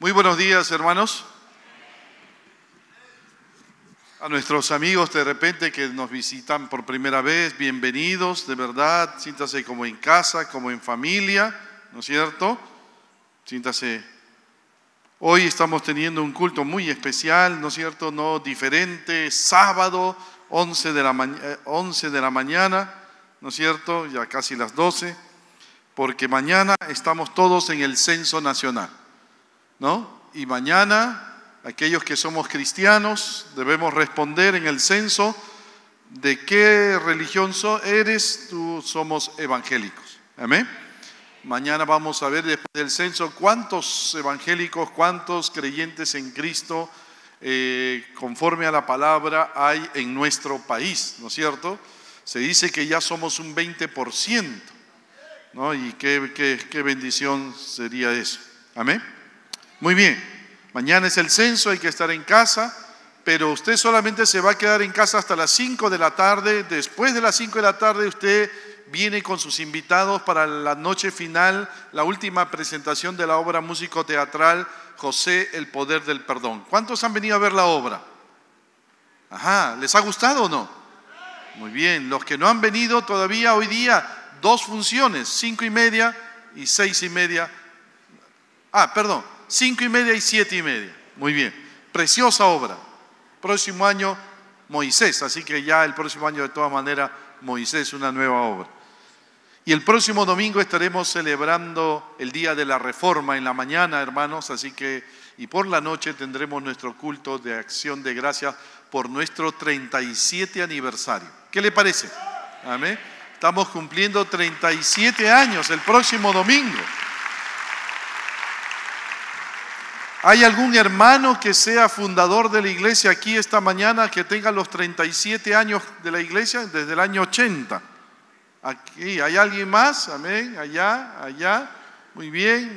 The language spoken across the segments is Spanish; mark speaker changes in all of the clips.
Speaker 1: Muy buenos días, hermanos. A nuestros amigos de repente que nos visitan por primera vez, bienvenidos, de verdad, siéntase como en casa, como en familia, ¿no es cierto? Siéntase. Hoy estamos teniendo un culto muy especial, ¿no es cierto? No diferente, sábado, 11 de la mañana, ¿no es cierto? Ya casi las 12, porque mañana estamos todos en el censo nacional, ¿no? Y mañana, aquellos que somos cristianos, debemos responder en el censo de qué religión eres. Tú somos evangélicos. Amén. Mañana vamos a ver después del censo cuántos evangélicos, cuántos creyentes en Cristo, conforme a la palabra, hay en nuestro país, ¿no es cierto? Se dice que ya somos un 20%, ¿no? Y qué bendición sería eso. Amén. Muy bien, mañana es el censo, hay que estar en casa, pero usted solamente se va a quedar en casa hasta las 5 de la tarde. Después de las 5 de la tarde usted viene con sus invitados para la noche final, la última presentación de la obra músico-teatral José, el poder del perdón. ¿Cuántos han venido a ver la obra? Ajá, ¿les ha gustado o no? Muy bien, los que no han venido todavía hoy día, 2 funciones, 5:30 y 6:30. 5:30 y 7:30. Muy bien, preciosa obra. Próximo año Moisés, así que ya el próximo año de todas maneras Moisés, una nueva obra. Y el próximo domingo estaremos celebrando el Día de la Reforma en la mañana, hermanos, así que, y por la noche tendremos nuestro culto de acción de gracias por nuestro 37 aniversario. ¿Qué le parece? Amén. Estamos cumpliendo 37 años el próximo domingo. ¿Hay algún hermano que sea fundador de la iglesia aquí esta mañana que tenga los 37 años de la iglesia desde el año 80? Aquí, ¿hay alguien más? Amén, allá. Muy bien.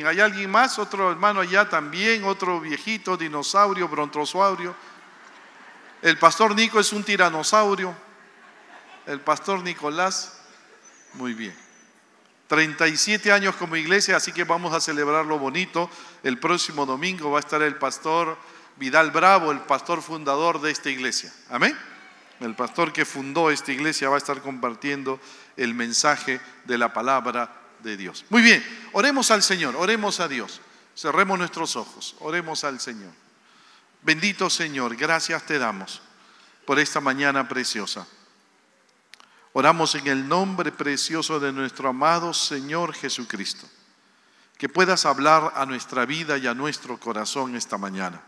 Speaker 1: ¿Hay alguien más? Otro hermano allá también, otro viejito, dinosaurio, brontosaurio. El pastor Nico es un tiranosaurio. El pastor Nicolás. Muy bien. 37 años como iglesia, así que vamos a celebrarlo bonito. El próximo domingo va a estar el pastor Vidal Bravo, el pastor fundador de esta iglesia. Amén. El pastor que fundó esta iglesia va a estar compartiendo el mensaje de la palabra de Dios. Muy bien, oremos al Señor, oremos a Dios. Cerremos nuestros ojos, oremos al Señor. Bendito Señor, gracias te damos por esta mañana preciosa. Oramos en el nombre precioso de nuestro amado Señor Jesucristo. Que puedas hablar a nuestra vida y a nuestro corazón esta mañana.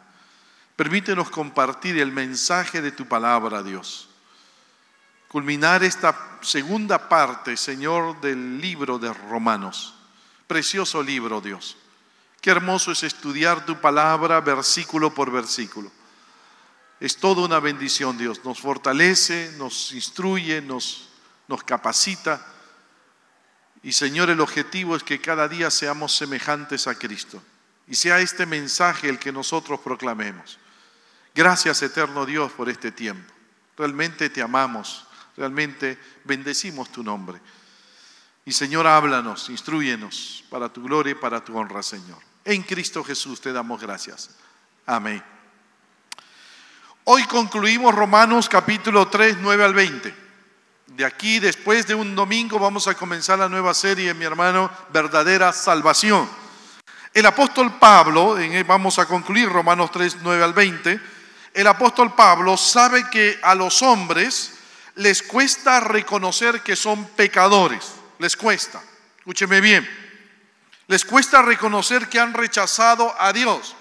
Speaker 1: Permítenos compartir el mensaje de tu palabra, Dios. Culminar esta segunda parte, Señor, del libro de Romanos. Precioso libro, Dios. Qué hermoso es estudiar tu palabra versículo por versículo. Es toda una bendición, Dios. Nos fortalece, nos instruye, nos capacita. Y Señor, el objetivo es que cada día seamos semejantes a Cristo. Y sea este mensaje el que nosotros proclamemos. Gracias, eterno Dios, por este tiempo. Realmente te amamos, realmente bendecimos tu nombre. Y Señor, háblanos, instrúyenos para tu gloria y para tu honra, Señor. En Cristo Jesús te damos gracias. Amén. Hoy concluimos Romanos capítulo 3, 9 al 20. De aquí, después de un domingo, vamos a comenzar la nueva serie, mi hermano, Verdadera Salvación. El apóstol Pablo, vamos a concluir Romanos 3, 9 al 20, el apóstol Pablo sabe que a los hombres les cuesta reconocer que son pecadores. Les cuesta, escúcheme bien, les cuesta reconocer que han rechazado a Dios,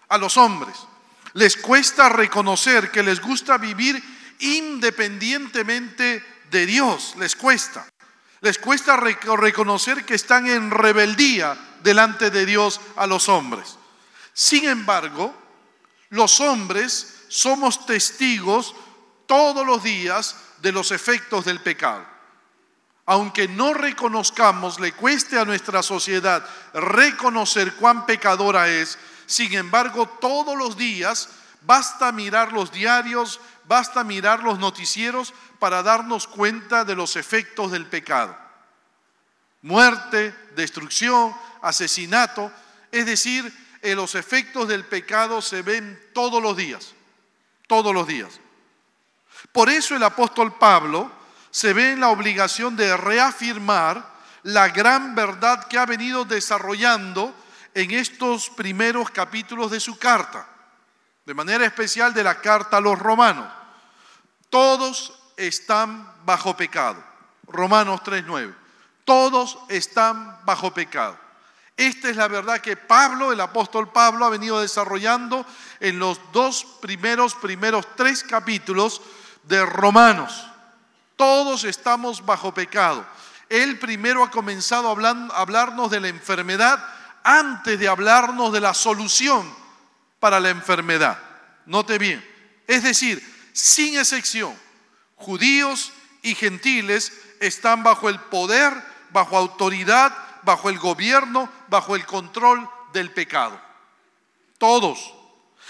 Speaker 1: a los hombres. Les cuesta reconocer que les gusta vivir independientemente de Dios. Les cuesta reconocer que están en rebeldía delante de Dios a los hombres. Sin embargo, los hombres somos testigos todos los días de los efectos del pecado. Aunque no reconozcamos, le cueste a nuestra sociedad reconocer cuán pecadora es. Sin embargo, todos los días basta mirar los diarios, basta mirar los noticieros para darnos cuenta de los efectos del pecado. Muerte, destrucción, asesinato. Es decir, los efectos del pecado se ven todos los días, todos los días. Por eso el apóstol Pablo se ve en la obligación de reafirmar la gran verdad que ha venido desarrollando en estos primeros capítulos de su carta, de manera especial de la carta a los romanos. Todos están bajo pecado. Romanos 3:9. Todos están bajo pecado. Esta es la verdad que Pablo, el apóstol Pablo, ha venido desarrollando en los primeros 3 capítulos de Romanos. Todos estamos bajo pecado. Él primero ha comenzado a hablarnos de la enfermedad antes de hablarnos de la solución para la enfermedad. Note bien, es decir, sin excepción, judíos y gentiles están bajo el poder, bajo autoridad, bajo el gobierno, bajo el control del pecado. Todos.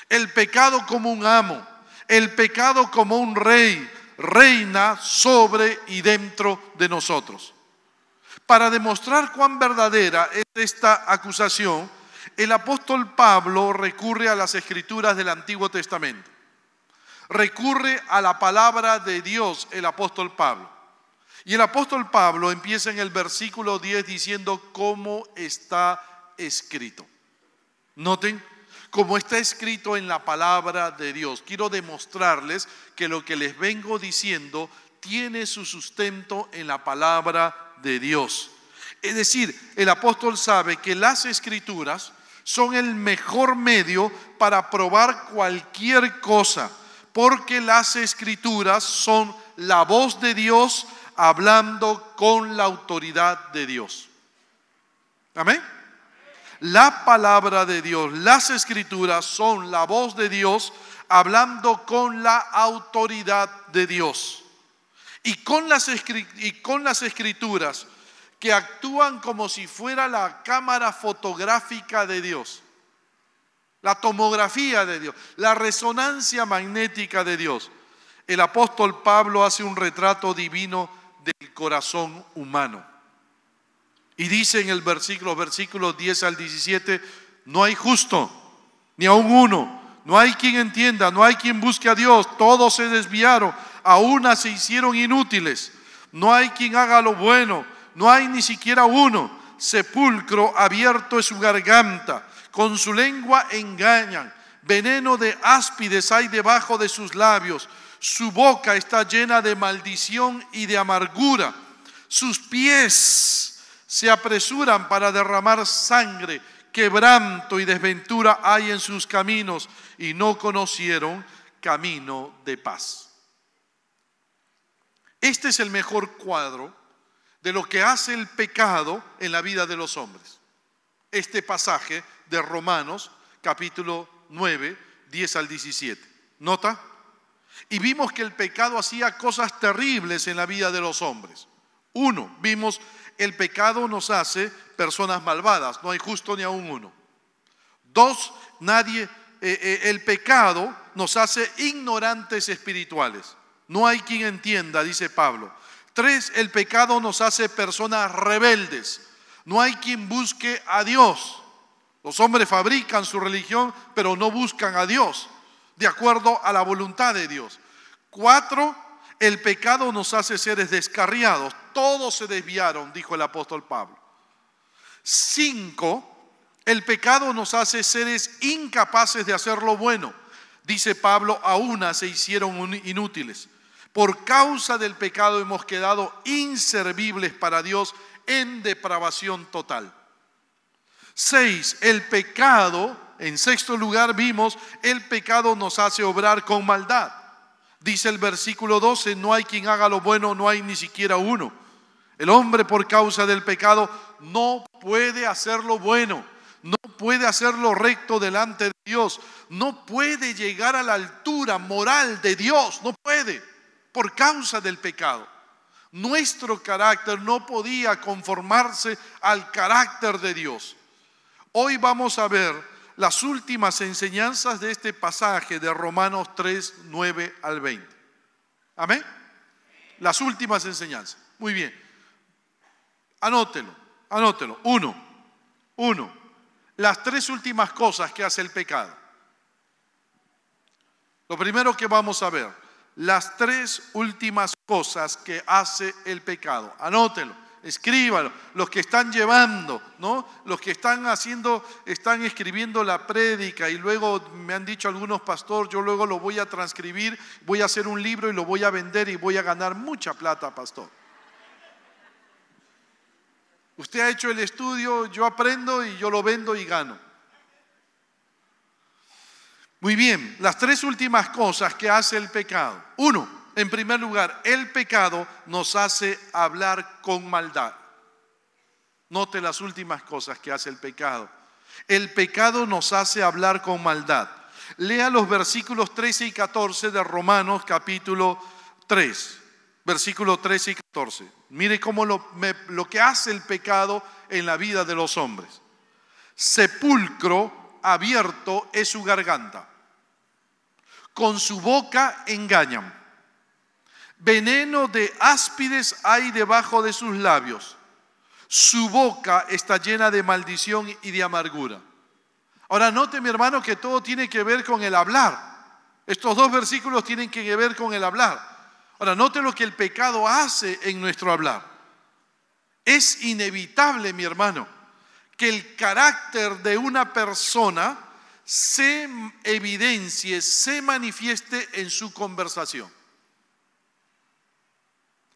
Speaker 1: El pecado como un amo, el pecado como un rey, reina sobre y dentro de nosotros. Para demostrar cuán verdadera es esta acusación, el apóstol Pablo recurre a las escrituras del Antiguo Testamento. Recurre a la palabra de Dios el apóstol Pablo. Y el apóstol Pablo empieza en el versículo 10 diciendo cómo está escrito. Noten cómo está escrito en la palabra de Dios. Quiero demostrarles que lo que les vengo diciendo tiene su sustento en la palabra de Dios. Es decir, el apóstol sabe que las escrituras son el mejor medio para probar cualquier cosa, porque las escrituras son la voz de Dios hablando con la autoridad de Dios. Amén. La palabra de Dios, las escrituras son la voz de Dios hablando con la autoridad de Dios. Y con las escrituras que actúan como si fuera la cámara fotográfica de Dios, la tomografía de Dios, la resonancia magnética de Dios. El apóstol Pablo hace un retrato divino del corazón humano. Y dice en el versículos 10 al 17, no hay justo, ni aun uno, no hay quien entienda, no hay quien busque a Dios, todos se desviaron, a una se hicieron inútiles, no hay quien haga lo bueno, no hay ni siquiera uno, sepulcro abierto es su garganta, con su lengua engañan, veneno de áspides hay debajo de sus labios, su boca está llena de maldición y de amargura, sus pies se apresuran para derramar sangre, quebranto y desventura hay en sus caminos y no conocieron camino de paz. Este es el mejor cuadro de lo que hace el pecado en la vida de los hombres. Este pasaje de Romanos, capítulo 9, 10 al 17. ¿Nota? Y vimos que el pecado hacía cosas terribles en la vida de los hombres. Uno, vimos el pecado nos hace personas malvadas, no hay justo ni aun uno. Dos, el pecado nos hace ignorantes espirituales. No hay quien entienda, dice Pablo. 3, el pecado nos hace personas rebeldes. No hay quien busque a Dios. Los hombres fabrican su religión, pero no buscan a Dios, de acuerdo a la voluntad de Dios. 4, el pecado nos hace seres descarriados. Todos se desviaron, dijo el apóstol Pablo. 5, el pecado nos hace seres incapaces de hacer lo bueno. Dice Pablo, a una se hicieron inútiles. Por causa del pecado hemos quedado inservibles para Dios en depravación total. 6, el pecado, en sexto lugar vimos, el pecado nos hace obrar con maldad. Dice el versículo 12, no hay quien haga lo bueno, no hay ni siquiera uno. El hombre por causa del pecado no puede hacer lo bueno, no puede hacer lo recto delante de Dios, no puede llegar a la altura moral de Dios, no puede, por causa del pecado. Nuestro carácter no podía conformarse al carácter de Dios. Hoy vamos a ver las últimas enseñanzas de este pasaje de Romanos 3, 9 al 20. ¿Amén? Las últimas enseñanzas. Muy bien. Anótelo. 1. Uno, las tres últimas cosas que hace el pecado. Lo primero que vamos a ver, las tres últimas cosas que hace el pecado. Anótelo, escríbalo. Los que están llevando, ¿no? Los que están escribiendo la prédica y luego me han dicho algunos pastores, yo luego lo voy a transcribir, voy a hacer un libro y lo voy a vender y voy a ganar mucha plata, pastor. Usted ha hecho el estudio, yo aprendo y yo lo vendo y gano. Muy bien, las tres últimas cosas que hace el pecado. Uno, en primer lugar, el pecado nos hace hablar con maldad. Note las últimas cosas que hace el pecado. El pecado nos hace hablar con maldad. Lea los versículos 13 y 14 de Romanos capítulo 3. Versículos 13 y 14. Mire cómo lo que hace el pecado en la vida de los hombres. Sepulcro abierto es su garganta. Con su boca engañan. Veneno de áspides hay debajo de sus labios. Su boca está llena de maldición y de amargura. Ahora note, mi hermano, que todo tiene que ver con el hablar. Estos dos versículos tienen que ver con el hablar. Ahora note lo que el pecado hace en nuestro hablar. Es inevitable, mi hermano, que el carácter de una persona se evidencie, se manifieste en su conversación.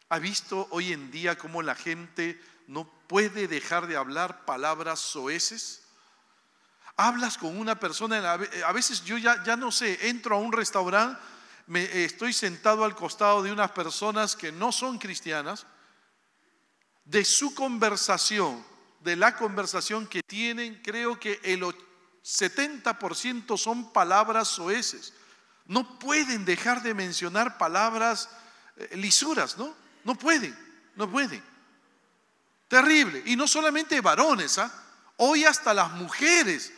Speaker 1: ¿Ha visto hoy en día cómo la gente no puede dejar de hablar palabras soeces? Hablas con una persona, a veces yo ya no sé, entro a un restaurante, estoy sentado al costado de unas personas que no son cristianas, de su conversación, de la conversación que tienen, creo que el 70% son palabras soeces. No pueden dejar de mencionar palabras lisuras, ¿no? No pueden. Terrible. Y no solamente varones, hoy hasta las mujeres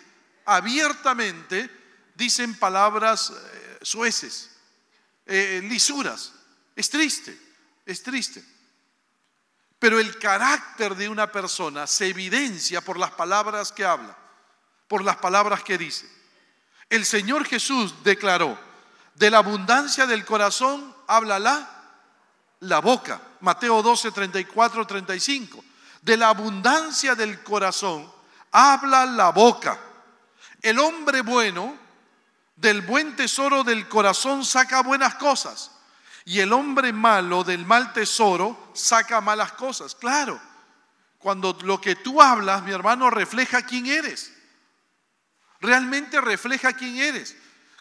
Speaker 1: abiertamente dicen palabras soeces, lisuras. Es triste. Pero el carácter de una persona se evidencia por las palabras que habla, por las palabras que dice. El Señor Jesús declaró: de la abundancia del corazón habla la boca. Mateo 12, 34, 35. De la abundancia del corazón habla la boca. El hombre bueno, del buen tesoro del corazón saca buenas cosas, y el hombre malo del mal tesoro saca malas cosas. Claro, cuando lo que tú hablas, mi hermano, refleja quién eres. Realmente refleja quién eres.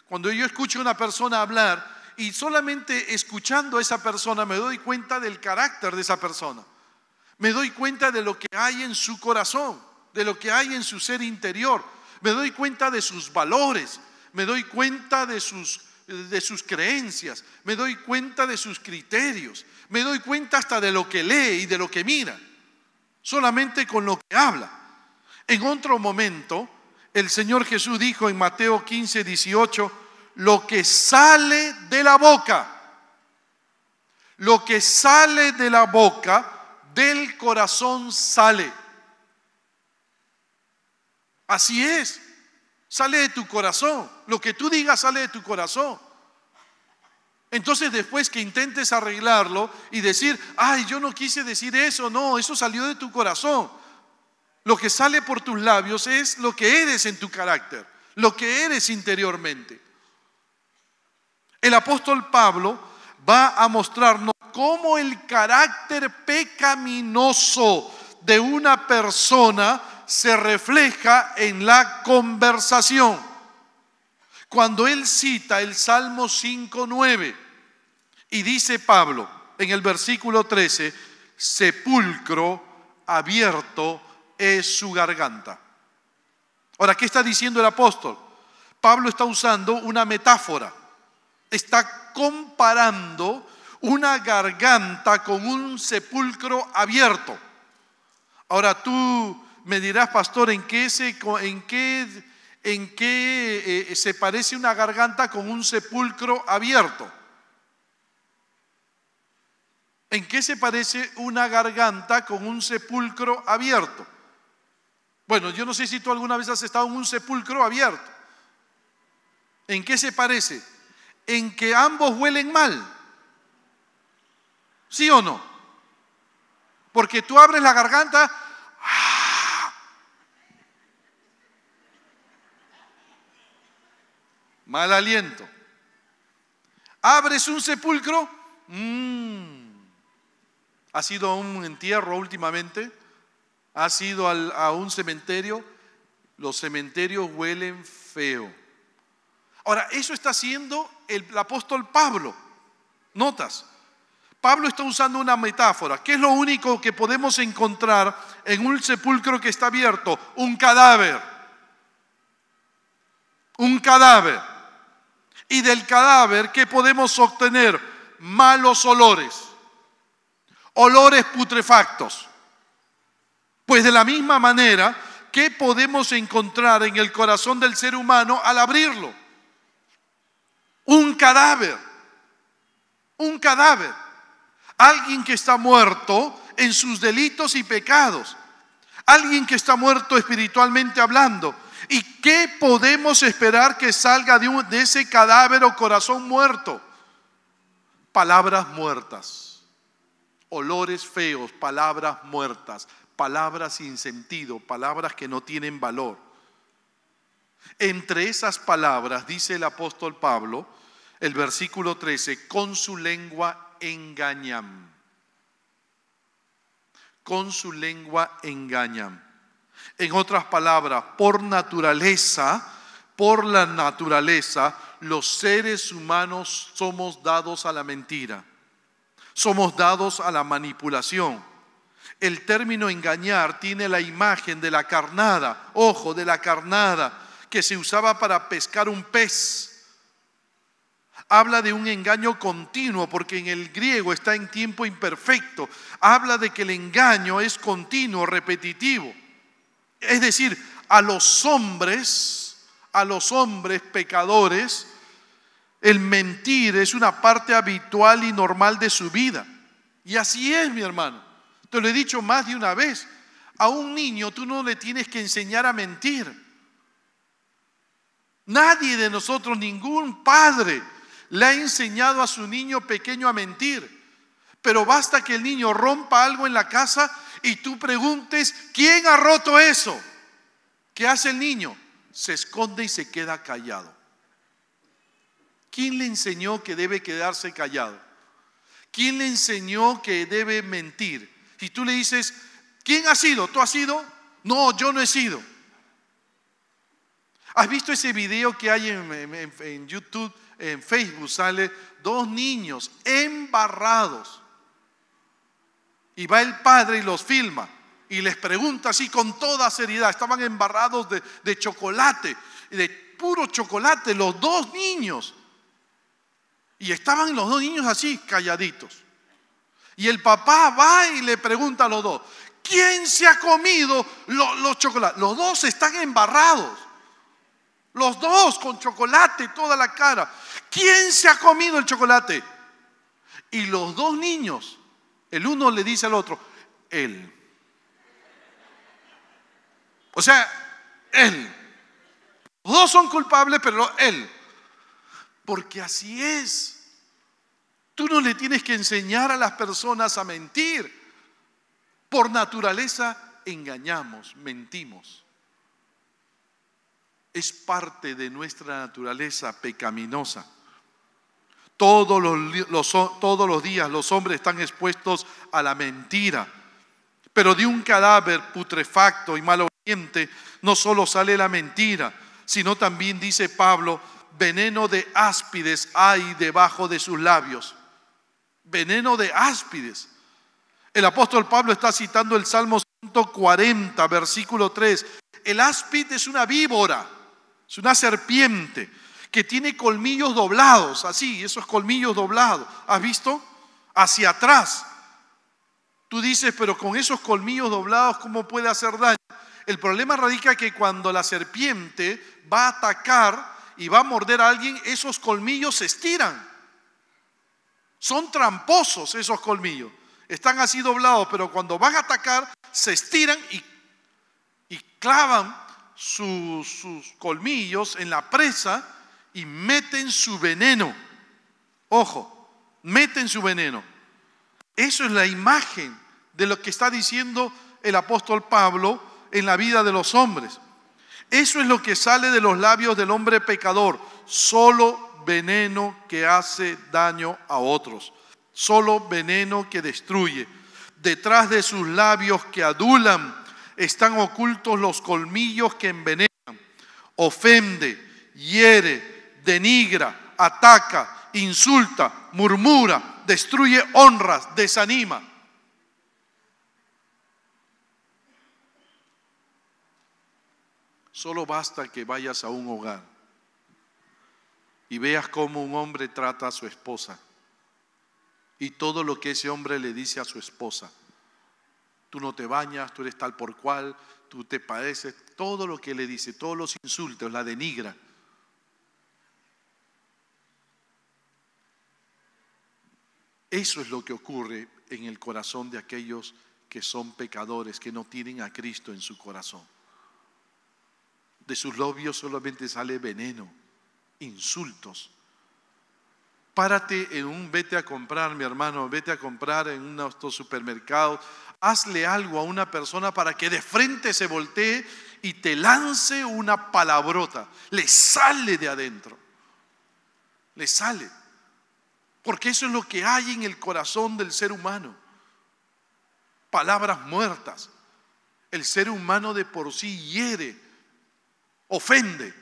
Speaker 1: Cuando yo escucho a una persona hablar y solamente escuchando a esa persona me doy cuenta del carácter de esa persona. Me doy cuenta de lo que hay en su corazón, de lo que hay en su ser interior. Me doy cuenta de sus valores, me doy cuenta de sus creencias, me doy cuenta de sus criterios, me doy cuenta hasta de lo que lee y de lo que mira, solamente con lo que habla. En otro momento, el Señor Jesús dijo en Mateo 15, 18, lo que sale de la boca, del corazón sale. Así es, sale de tu corazón. Lo que tú digas sale de tu corazón. Entonces después que intentes arreglarlo y decir, ay, yo no quise decir eso, no, eso salió de tu corazón. Lo que sale por tus labios es lo que eres en tu carácter, lo que eres interiormente. El apóstol Pablo va a mostrarnos cómo el carácter pecaminoso de una persona se refleja en la conversación. Cuando él cita el Salmo 5:9 y dice Pablo en el versículo 13, sepulcro abierto es su garganta. Ahora, ¿qué está diciendo el apóstol? Pablo está usando una metáfora. Está comparando una garganta con un sepulcro abierto. Ahora tú me dirás, pastor, ¿en qué se parece una garganta con un sepulcro abierto? ¿En qué se parece una garganta con un sepulcro abierto? Bueno, yo no sé si tú alguna vez has estado en un sepulcro abierto. ¿En qué se parece? En que ambos huelen mal. ¿Sí o no? Porque tú abres la garganta, ¡ah! Mal aliento. Abres un sepulcro, ¿has ido a un entierro últimamente? ¿Has ido a un cementerio? Los cementerios huelen feo. Ahora, eso está haciendo el apóstol Pablo. ¿Notas? Pablo está usando una metáfora. ¿Qué es lo único que podemos encontrar en un sepulcro que está abierto? Un cadáver. Un cadáver. Y del cadáver, ¿qué podemos obtener? Malos olores. Olores putrefactos. Pues de la misma manera, ¿qué podemos encontrar en el corazón del ser humano al abrirlo? Un cadáver. Un cadáver. Alguien que está muerto en sus delitos y pecados. Alguien que está muerto espiritualmente hablando. ¿Y qué podemos esperar que salga de ese cadáver o corazón muerto? Palabras muertas. Olores feos, palabras muertas. Palabras sin sentido, palabras que no tienen valor. Entre esas palabras, dice el apóstol Pablo, el versículo 13, con su lengua engañan. Con su lengua engañan. En otras palabras, por la naturaleza, los seres humanos somos dados a la mentira. Somos dados a la manipulación. El término engañar tiene la imagen de la carnada, ojo, de la carnada, que se usaba para pescar un pez. Habla de un engaño continuo, porque en el griego está en tiempo imperfecto. Habla de que el engaño es continuo, repetitivo. Es decir, a los hombres pecadores, el mentir es una parte habitual y normal de su vida. Y así es, mi hermano. Te lo he dicho más de una vez. A un niño tú no le tienes que enseñar a mentir. Nadie de nosotros, ningún padre, le ha enseñado a su niño pequeño a mentir. Pero basta que el niño rompa algo en la casa y tú preguntes, ¿quién ha roto eso? ¿Qué hace el niño? Se esconde y se queda callado. ¿Quién le enseñó que debe quedarse callado? ¿Quién le enseñó que debe mentir? Si tú le dices, ¿quién ha sido? ¿Tú has sido? No, yo no he sido. ¿Has visto ese video que hay en YouTube, en Facebook? Sale dos niños embarrados. Y va el padre y los filma. Y les pregunta así con toda seriedad. Estaban embarrados de chocolate, de puro chocolate, los dos niños. Y estaban los dos niños así, calladitos. Y el papá va y le pregunta a los dos, ¿quién se ha comido los chocolates? Los dos están embarrados. Los dos con chocolate toda la cara. ¿Quién se ha comido el chocolate? Y los dos niños, el uno le dice al otro, él. O sea, él. Los dos son culpables, pero él. Porque así es. Tú no le tienes que enseñar a las personas a mentir. Por naturaleza engañamos, mentimos. Es parte de nuestra naturaleza pecaminosa. Todos los días los hombres están expuestos a la mentira. Pero de un cadáver putrefacto y maloliente no solo sale la mentira, sino también, dice Pablo, veneno de áspides hay debajo de sus labios. Veneno de áspides. El apóstol Pablo está citando el Salmo 140, versículo 3. El áspid es una víbora, es una serpiente que tiene colmillos doblados, así, esos colmillos doblados. ¿Has visto? Hacia atrás. Tú dices, pero con esos colmillos doblados, ¿cómo puede hacer daño? El problema radica que cuando la serpiente va a atacar y va a morder a alguien, esos colmillos se estiran. Son tramposos esos colmillos. Están así doblados, pero cuando van a atacar, se estiran y clavan sus colmillos en la presa y meten su veneno. Ojo, meten su veneno. Eso es la imagen de lo que está diciendo el apóstol Pablo en la vida de los hombres. Eso es lo que sale de los labios del hombre pecador, solo veneno que hace daño a otros, solo veneno que destruye. Detrás de sus labios que adulan están ocultos los colmillos que envenenan. Ofende, hiere, denigra, ataca, insulta, murmura, destruye honras, desanima. Solo basta que vayas a un hogar y veas cómo un hombre trata a su esposa y todo lo que ese hombre le dice a su esposa. Tú no te bañas, tú eres tal por cual, tú te padeces, todo lo que le dice, todos los insultos, la denigra. Eso es lo que ocurre en el corazón de aquellos que son pecadores, que no tienen a Cristo en su corazón. De sus labios solamente sale veneno, insultos. Párate vete a comprar, mi hermano, vete a comprar en uno de estos supermercados. Hazle algo a una persona para que de frente se voltee y te lance una palabrota. Le sale de adentro. Le sale. Porque eso es lo que hay en el corazón del ser humano. Palabras muertas. El ser humano de por sí hiere, ofende.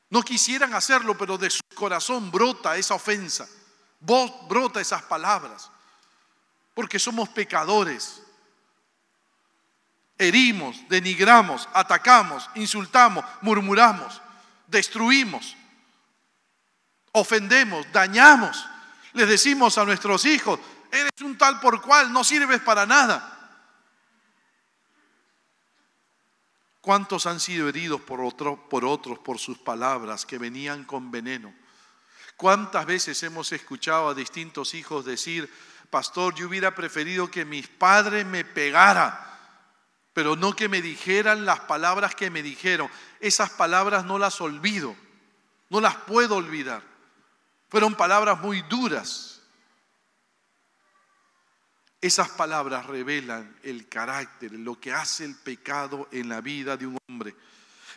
Speaker 1: No quisieran hacerlo, pero de su corazón brota esa ofensa, brota esas palabras, porque somos pecadores. Herimos, denigramos, atacamos, insultamos, murmuramos, destruimos, ofendemos, dañamos. Les decimos a nuestros hijos: eres un tal por cual, no sirves para nada. ¿Cuántos han sido heridos por otros por sus palabras que venían con veneno? ¿Cuántas veces hemos escuchado a distintos hijos decir: pastor, yo hubiera preferido que mis padres me pegaran, pero no que me dijeran las palabras que me dijeron? Esas palabras no las olvido, no las puedo olvidar. Fueron palabras muy duras. Esas palabras revelan el carácter, lo que hace el pecado en la vida de un hombre.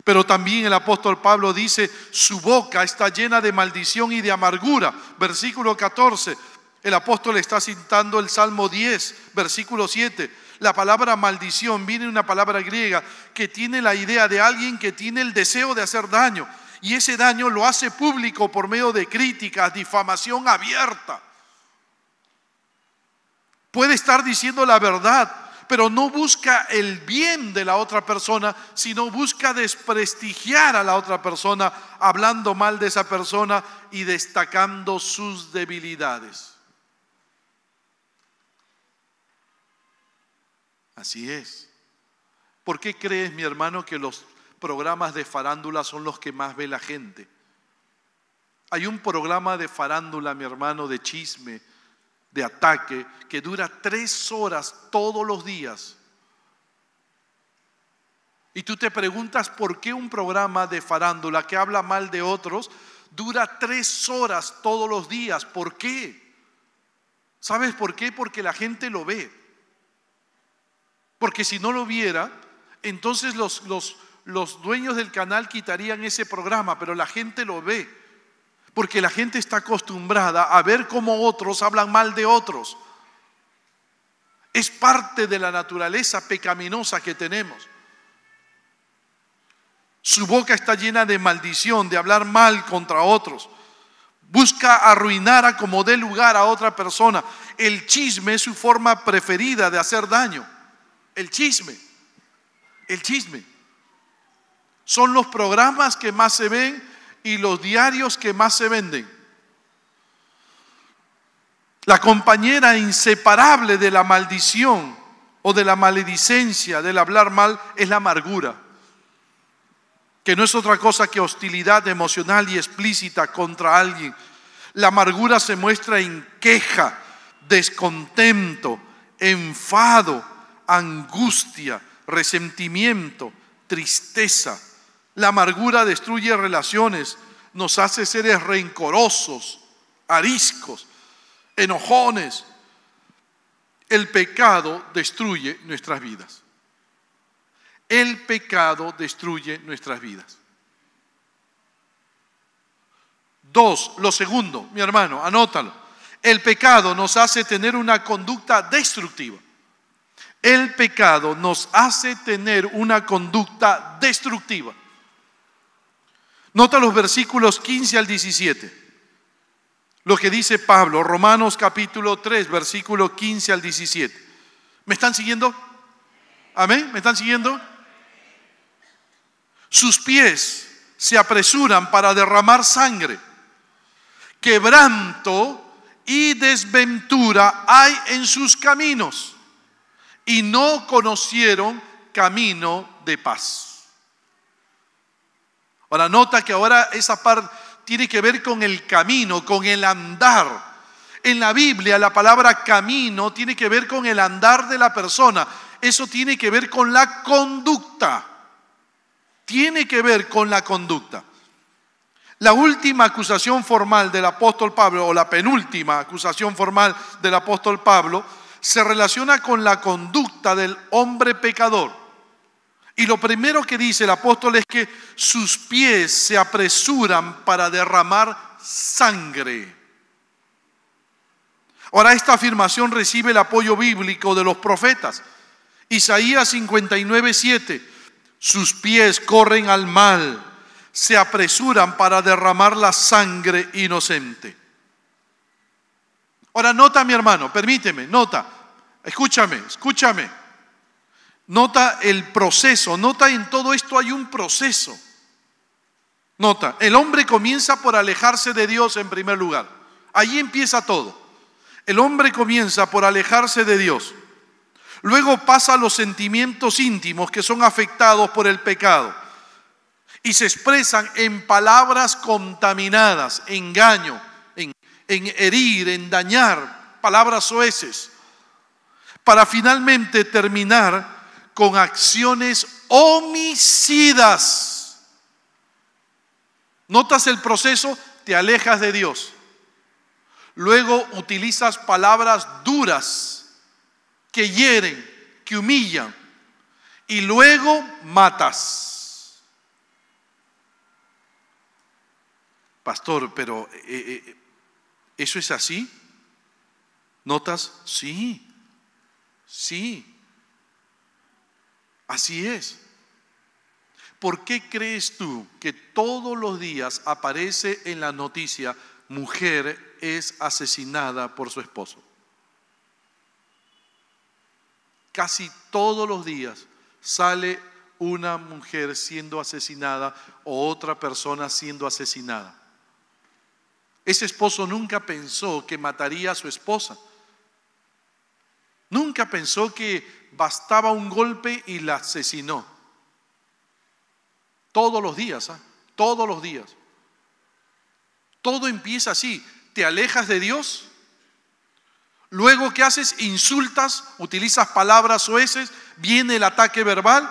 Speaker 1: Pero también el apóstol Pablo dice: su boca está llena de maldición y de amargura. Versículo 14, el apóstol está citando el Salmo 10, versículo 7. La palabra maldición viene de una palabra griega que tiene la idea de alguien que tiene el deseo de hacer daño. Y ese daño lo hace público por medio de críticas, difamación abierta. Puede estar diciendo la verdad, pero no busca el bien de la otra persona, sino busca desprestigiar a la otra persona, hablando mal de esa persona y destacando sus debilidades. Así es. ¿Por qué crees, mi hermano, que los programas de farándula son los que más ve la gente? Hay un programa de farándula, mi hermano, de chisme, de ataque, que dura 3 horas todos los días. Y tú te preguntas por qué un programa de farándula que habla mal de otros dura 3 horas todos los días. ¿Por qué? ¿Sabes por qué? Porque la gente lo ve. Porque si no lo viera, entonces los dueños del canal quitarían ese programa, pero la gente lo ve. Porque la gente está acostumbrada a ver cómo otros hablan mal de otros. Es parte de la naturaleza pecaminosa que tenemos. Su boca está llena de maldición, de hablar mal contra otros. Busca arruinar a como dé lugar a otra persona. El chisme es su forma preferida de hacer daño. El chisme. Son los programas que más se ven y los diarios que más se venden. La compañera inseparable de la maldición o de la maledicencia, del hablar mal, es la amargura, que no es otra cosa que hostilidad emocional y explícita contra alguien. La amargura se muestra en queja, descontento, enfado, angustia, resentimiento, tristeza. La amargura destruye relaciones, nos hace seres rencorosos, ariscos, enojones. El pecado destruye nuestras vidas. El pecado destruye nuestras vidas. 2, lo segundo, mi hermano, anótalo. El pecado nos hace tener una conducta destructiva. El pecado nos hace tener una conducta destructiva. Nota los versículos 15 al 17. Lo que dice Pablo, Romanos capítulo 3, versículo 15 al 17. ¿Me están siguiendo? ¿Amén? ¿Me están siguiendo? Sus pies se apresuran para derramar sangre. Quebranto y desventura hay en sus caminos, y no conocieron camino de paz. Ahora nota que ahora esa parte tiene que ver con el camino, con el andar. En la Biblia la palabra camino tiene que ver con el andar de la persona. Eso tiene que ver con la conducta. Tiene que ver con la conducta. La última acusación formal del apóstol Pablo, o la penúltima acusación formal del apóstol Pablo, se relaciona con la conducta del hombre pecador. Y lo primero que dice el apóstol es que sus pies se apresuran para derramar sangre. Ahora, esta afirmación recibe el apoyo bíblico de los profetas. Isaías 59:7, sus pies corren al mal, se apresuran para derramar la sangre inocente. Ahora nota, mi hermano, permíteme, nota, escúchame. Nota el proceso, nota en todo esto hay un proceso. Nota, el hombre comienza por alejarse de Dios en primer lugar. Allí empieza todo. El hombre comienza por alejarse de Dios. Luego pasa a los sentimientos íntimos que son afectados por el pecado y se expresan en palabras contaminadas, engaño, en herir, en dañar, palabras soeces, para finalmente terminar con acciones homicidas. ¿Notas el proceso? Te alejas de Dios. Luego utilizas palabras duras que hieren, que humillan, y luego matas. Pastor, pero ¿eso es así? ¿Notas? Sí. Así es. ¿Por qué crees tú que todos los días aparece en la noticia mujer es asesinada por su esposo? Casi todos los días sale una mujer siendo asesinada o otra persona siendo asesinada. Ese esposo nunca pensó que mataría a su esposa. Nunca pensó que bastaba un golpe y la asesinó. Todos los días, todos los días. Todo empieza así. Te alejas de Dios. Luego, ¿qué haces? Insultas, utilizas palabras soeces, viene el ataque verbal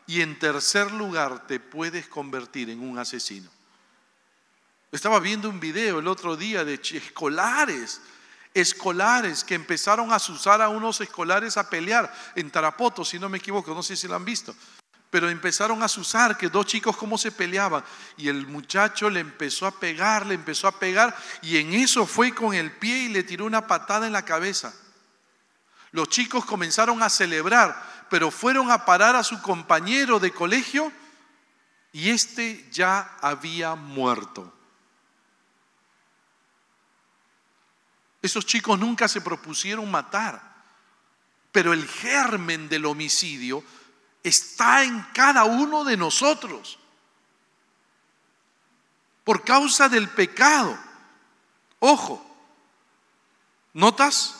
Speaker 1: y en tercer lugar te puedes convertir en un asesino. Estaba viendo un video el otro día de escolares que empezaron a azuzar a unos escolares a pelear en Tarapoto, si no me equivoco, no sé si lo han visto. Pero empezaron a azuzar que dos chicos cómo se peleaban y el muchacho le empezó a pegar y en eso fue con el pie y le tiró una patada en la cabeza. Los chicos comenzaron a celebrar, pero fueron a parar a su compañero de colegio y este ya había muerto. Esos chicos nunca se propusieron matar, pero el germen del homicidio está en cada uno de nosotros por causa del pecado. Ojo, ¿notas?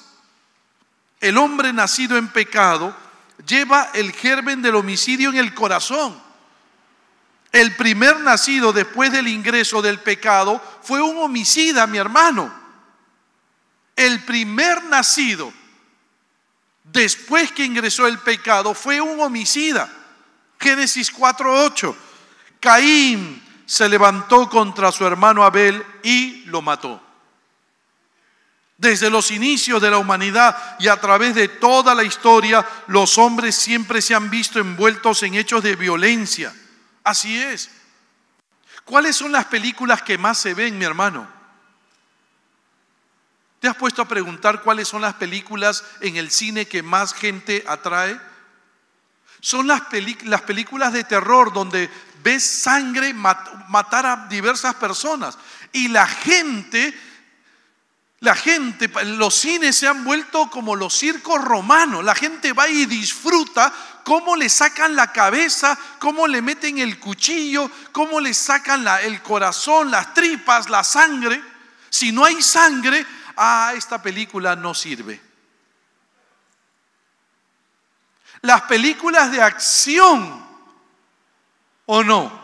Speaker 1: El hombre nacido en pecado lleva el germen del homicidio en el corazón. El primer nacido después del ingreso del pecado fue un homicida, mi hermano. El primer nacido después que ingresó el pecado, fue un homicida. Génesis 4:8. Caín se levantó contra su hermano Abel y lo mató. Desde los inicios de la humanidad y a través de toda la historia, los hombres siempre se han visto envueltos en hechos de violencia. Así es. ¿Cuáles son las películas que más se ven, mi hermano? ¿Te has puesto a preguntar cuáles son las películas en el cine que más gente atrae? Son las películas de terror donde ves sangre matar a diversas personas. Y la gente, los cines se han vuelto como los circos romanos. La gente va y disfruta cómo le sacan la cabeza, cómo le meten el cuchillo, cómo le sacan el corazón, las tripas, la sangre. Si no hay sangre, esta película no sirve. Las películas de acción, ¿o no?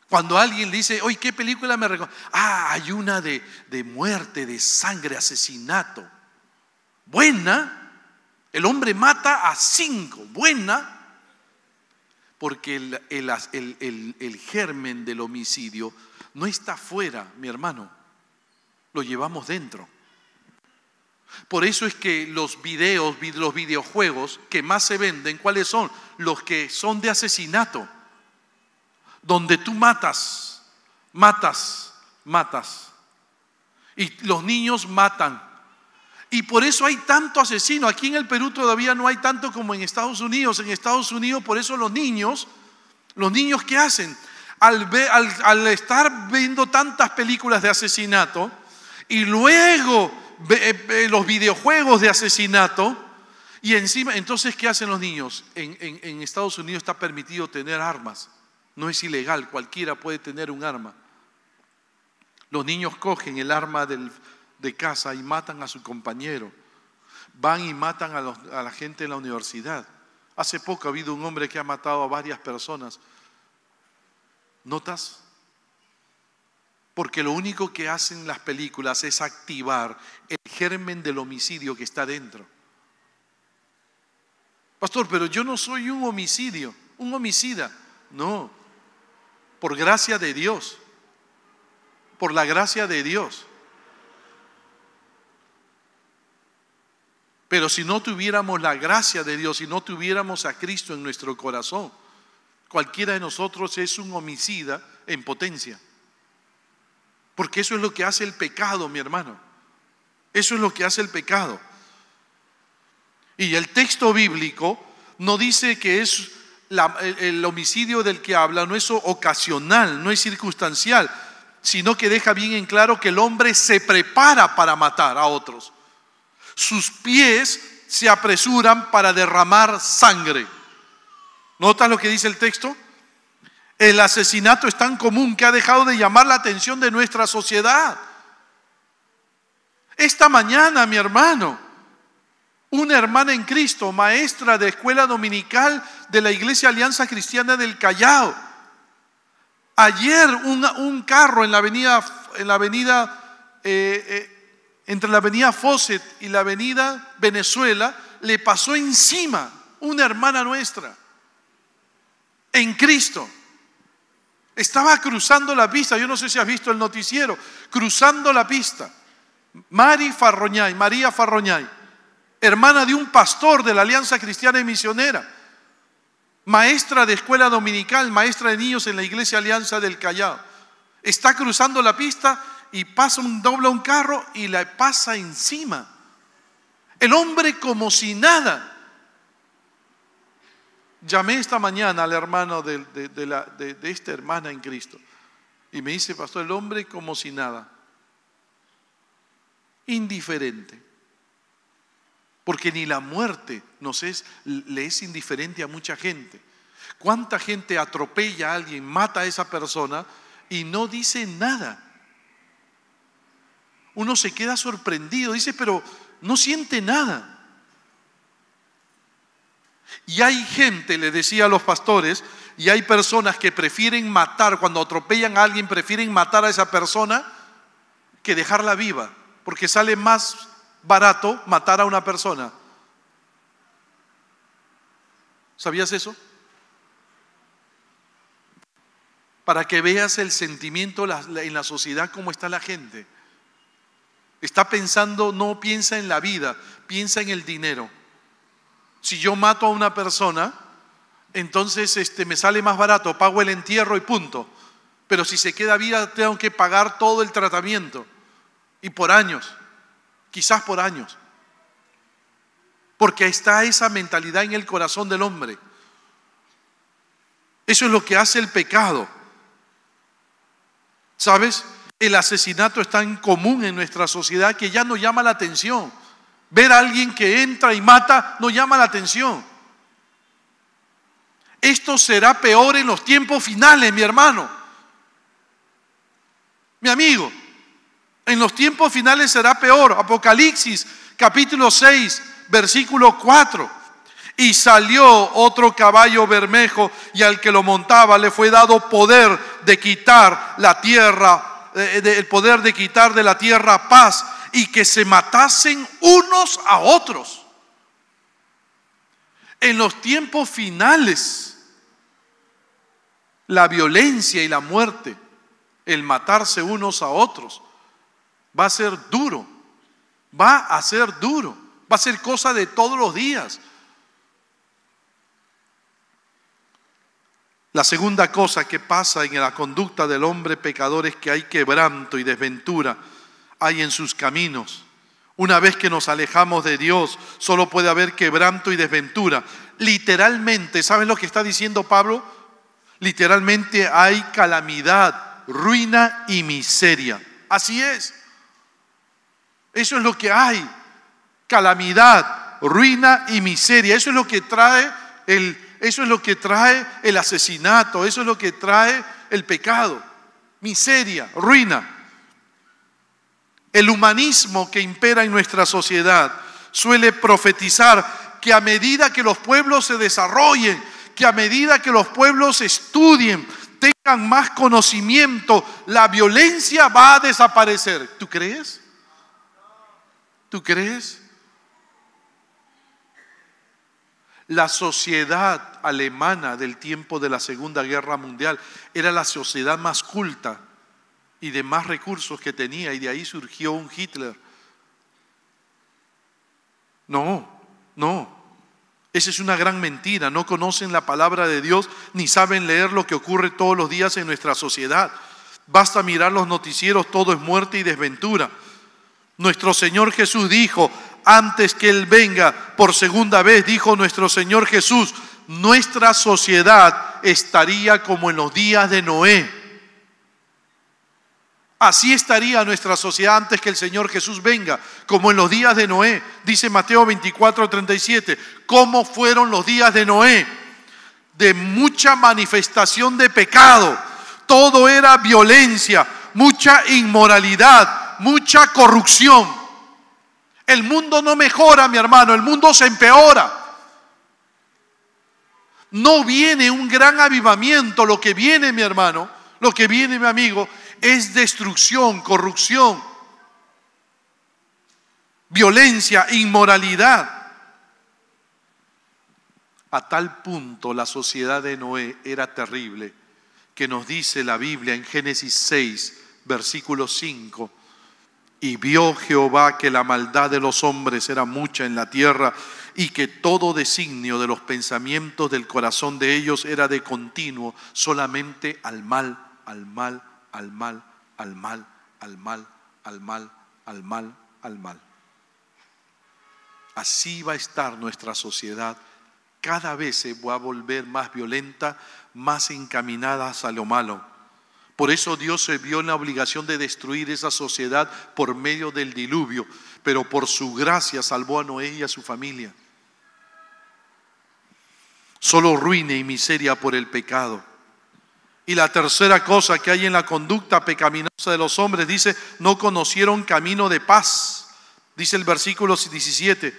Speaker 1: Cuando alguien dice, oye, ¿qué película me recomienda? Hay una de muerte, de sangre, asesinato. Buena. El hombre mata a 5. Buena. Porque el germen del homicidio no está afuera, mi hermano. Lo llevamos dentro. Por eso es que los videojuegos que más se venden, ¿cuáles son? Los que son de asesinato. Donde tú matas. Y los niños matan. Y por eso hay tanto asesino. Aquí en el Perú todavía no hay tanto como en Estados Unidos. En Estados Unidos, por eso los niños, ¿qué hacen? Al estar viendo tantas películas de asesinato y luego los videojuegos de asesinato, y encima, entonces, ¿qué hacen los niños? En Estados Unidos está permitido tener armas. No es ilegal, cualquiera puede tener un arma. Los niños cogen el arma de casa y matan a su compañero. Van y matan a la gente en la universidad. Hace poco ha habido un hombre que ha matado a varias personas. ¿Notas? Porque lo único que hacen las películas es activar el germen del homicidio que está dentro. Pastor, pero yo no soy un homicida. No, por gracia de Dios. Por la gracia de Dios. Pero si no tuviéramos la gracia de Dios, si no tuviéramos a Cristo en nuestro corazón, cualquiera de nosotros es un homicida en potencia. Porque eso es lo que hace el pecado, mi hermano. Eso es lo que hace el pecado. Y el texto bíblico no dice que es el homicidio del que habla, no es ocasional, no es circunstancial, sino que deja bien en claro que el hombre se prepara para matar a otros. Sus pies se apresuran para derramar sangre. ¿Notas lo que dice el texto? El asesinato es tan común que ha dejado de llamar la atención de nuestra sociedad. Esta mañana, mi hermano, una hermana en Cristo, maestra de escuela dominical de la Iglesia Alianza Cristiana del Callao. Ayer un carro en la avenida entre la avenida Fawcett y la avenida Venezuela le pasó encima una hermana nuestra en Cristo. Estaba cruzando la pista, yo no sé si has visto el noticiero, cruzando la pista. María Farroñay, hermana de un pastor de la Alianza Cristiana y Misionera, maestra de escuela dominical, maestra de niños en la Iglesia Alianza del Callao. Está cruzando la pista y dobla un carro y la pasa encima. El hombre como si nada. Llamé esta mañana al hermano de esta hermana en Cristo y me dice, pastor, el hombre como si nada. Indiferente. Porque ni la muerte le es indiferente a mucha gente. ¿Cuánta gente atropella a alguien, mata a esa persona y no dice nada? Uno se queda sorprendido, dice, pero no siente nada. Y hay gente, le decía a los pastores, y hay personas que prefieren matar, cuando atropellan a alguien, prefieren matar a esa persona que dejarla viva, porque sale más barato matar a una persona. ¿Sabías eso? Para que veas el sentimiento en la sociedad, cómo está la gente. Está pensando, no piensa en la vida, piensa en el dinero. Si yo mato a una persona, entonces me sale más barato, pago el entierro y punto. Pero si se queda viva, tengo que pagar todo el tratamiento. Y por años, quizás por años. Porque está esa mentalidad en el corazón del hombre. Eso es lo que hace el pecado. ¿Sabes? El asesinato es tan común en nuestra sociedad que ya no llama la atención. Ver a alguien que entra y mata no llama la atención. Esto será peor en los tiempos finales, mi hermano. Mi amigo, en los tiempos finales será peor. Apocalipsis, capítulo 6, versículo 4. Y salió otro caballo bermejo y al que lo montaba le fue dado poder de quitar la tierra, el poder de quitar de la tierra paz y que se matasen unos a otros. En los tiempos finales, la violencia y la muerte, el matarse unos a otros, va a ser duro, va a ser duro, va a ser cosa de todos los días. La segunda cosa que pasa en la conducta del hombre pecador es que hay quebranto y desventura, hay en sus caminos. Una vez que nos alejamos de Dios, solo puede haber quebranto y desventura. Literalmente, ¿saben lo que está diciendo Pablo? Literalmente hay calamidad, ruina y miseria. Así es. Eso es lo que hay. Calamidad, ruina y miseria. Eso es lo que trae el asesinato, eso es lo que trae el pecado. Miseria, ruina. El humanismo que impera en nuestra sociedad suele profetizar que a medida que los pueblos se desarrollen, que a medida que los pueblos estudien, tengan más conocimiento, la violencia va a desaparecer. ¿Tú crees? ¿Tú crees? La sociedad alemana del tiempo de la Segunda Guerra Mundial era la sociedad más culta y de más recursos que tenía, y de ahí surgió un Hitler. No. Esa es una gran mentira. No conocen la palabra de Dios ni saben leer lo que ocurre todos los días en nuestra sociedad. Basta mirar los noticieros, todo es muerte y desventura. Nuestro Señor Jesús dijo, antes que Él venga por segunda vez, dijo nuestro Señor Jesús, nuestra sociedad estaría como en los días de Noé. Así estaría nuestra sociedad antes que el Señor Jesús venga, como en los días de Noé. Dice Mateo 24:37, ¿cómo fueron los días de Noé? De mucha manifestación de pecado. Todo era violencia, mucha inmoralidad, mucha corrupción. El mundo no mejora, mi hermano, el mundo se empeora. No viene un gran avivamiento, lo que viene, mi hermano, lo que viene, mi amigo, es destrucción, corrupción, violencia, inmoralidad. A tal punto la sociedad de Noé era terrible que nos dice la Biblia en Génesis 6, versículo 5, y vio Jehová que la maldad de los hombres era mucha en la tierra y que todo designio de los pensamientos del corazón de ellos era de continuo solamente al mal, al mal, al mal, al mal, al mal, al mal, al mal, al mal. Así va a estar nuestra sociedad. Cada vez se va a volver más violenta, más encaminada hacia lo malo. Por eso Dios se vio en la obligación de destruir esa sociedad por medio del diluvio, pero por su gracia salvó a Noé y a su familia. Solo ruina y miseria por el pecado. Y la tercera cosa que hay en la conducta pecaminosa de los hombres, dice, no conocieron camino de paz. Dice el versículo 17,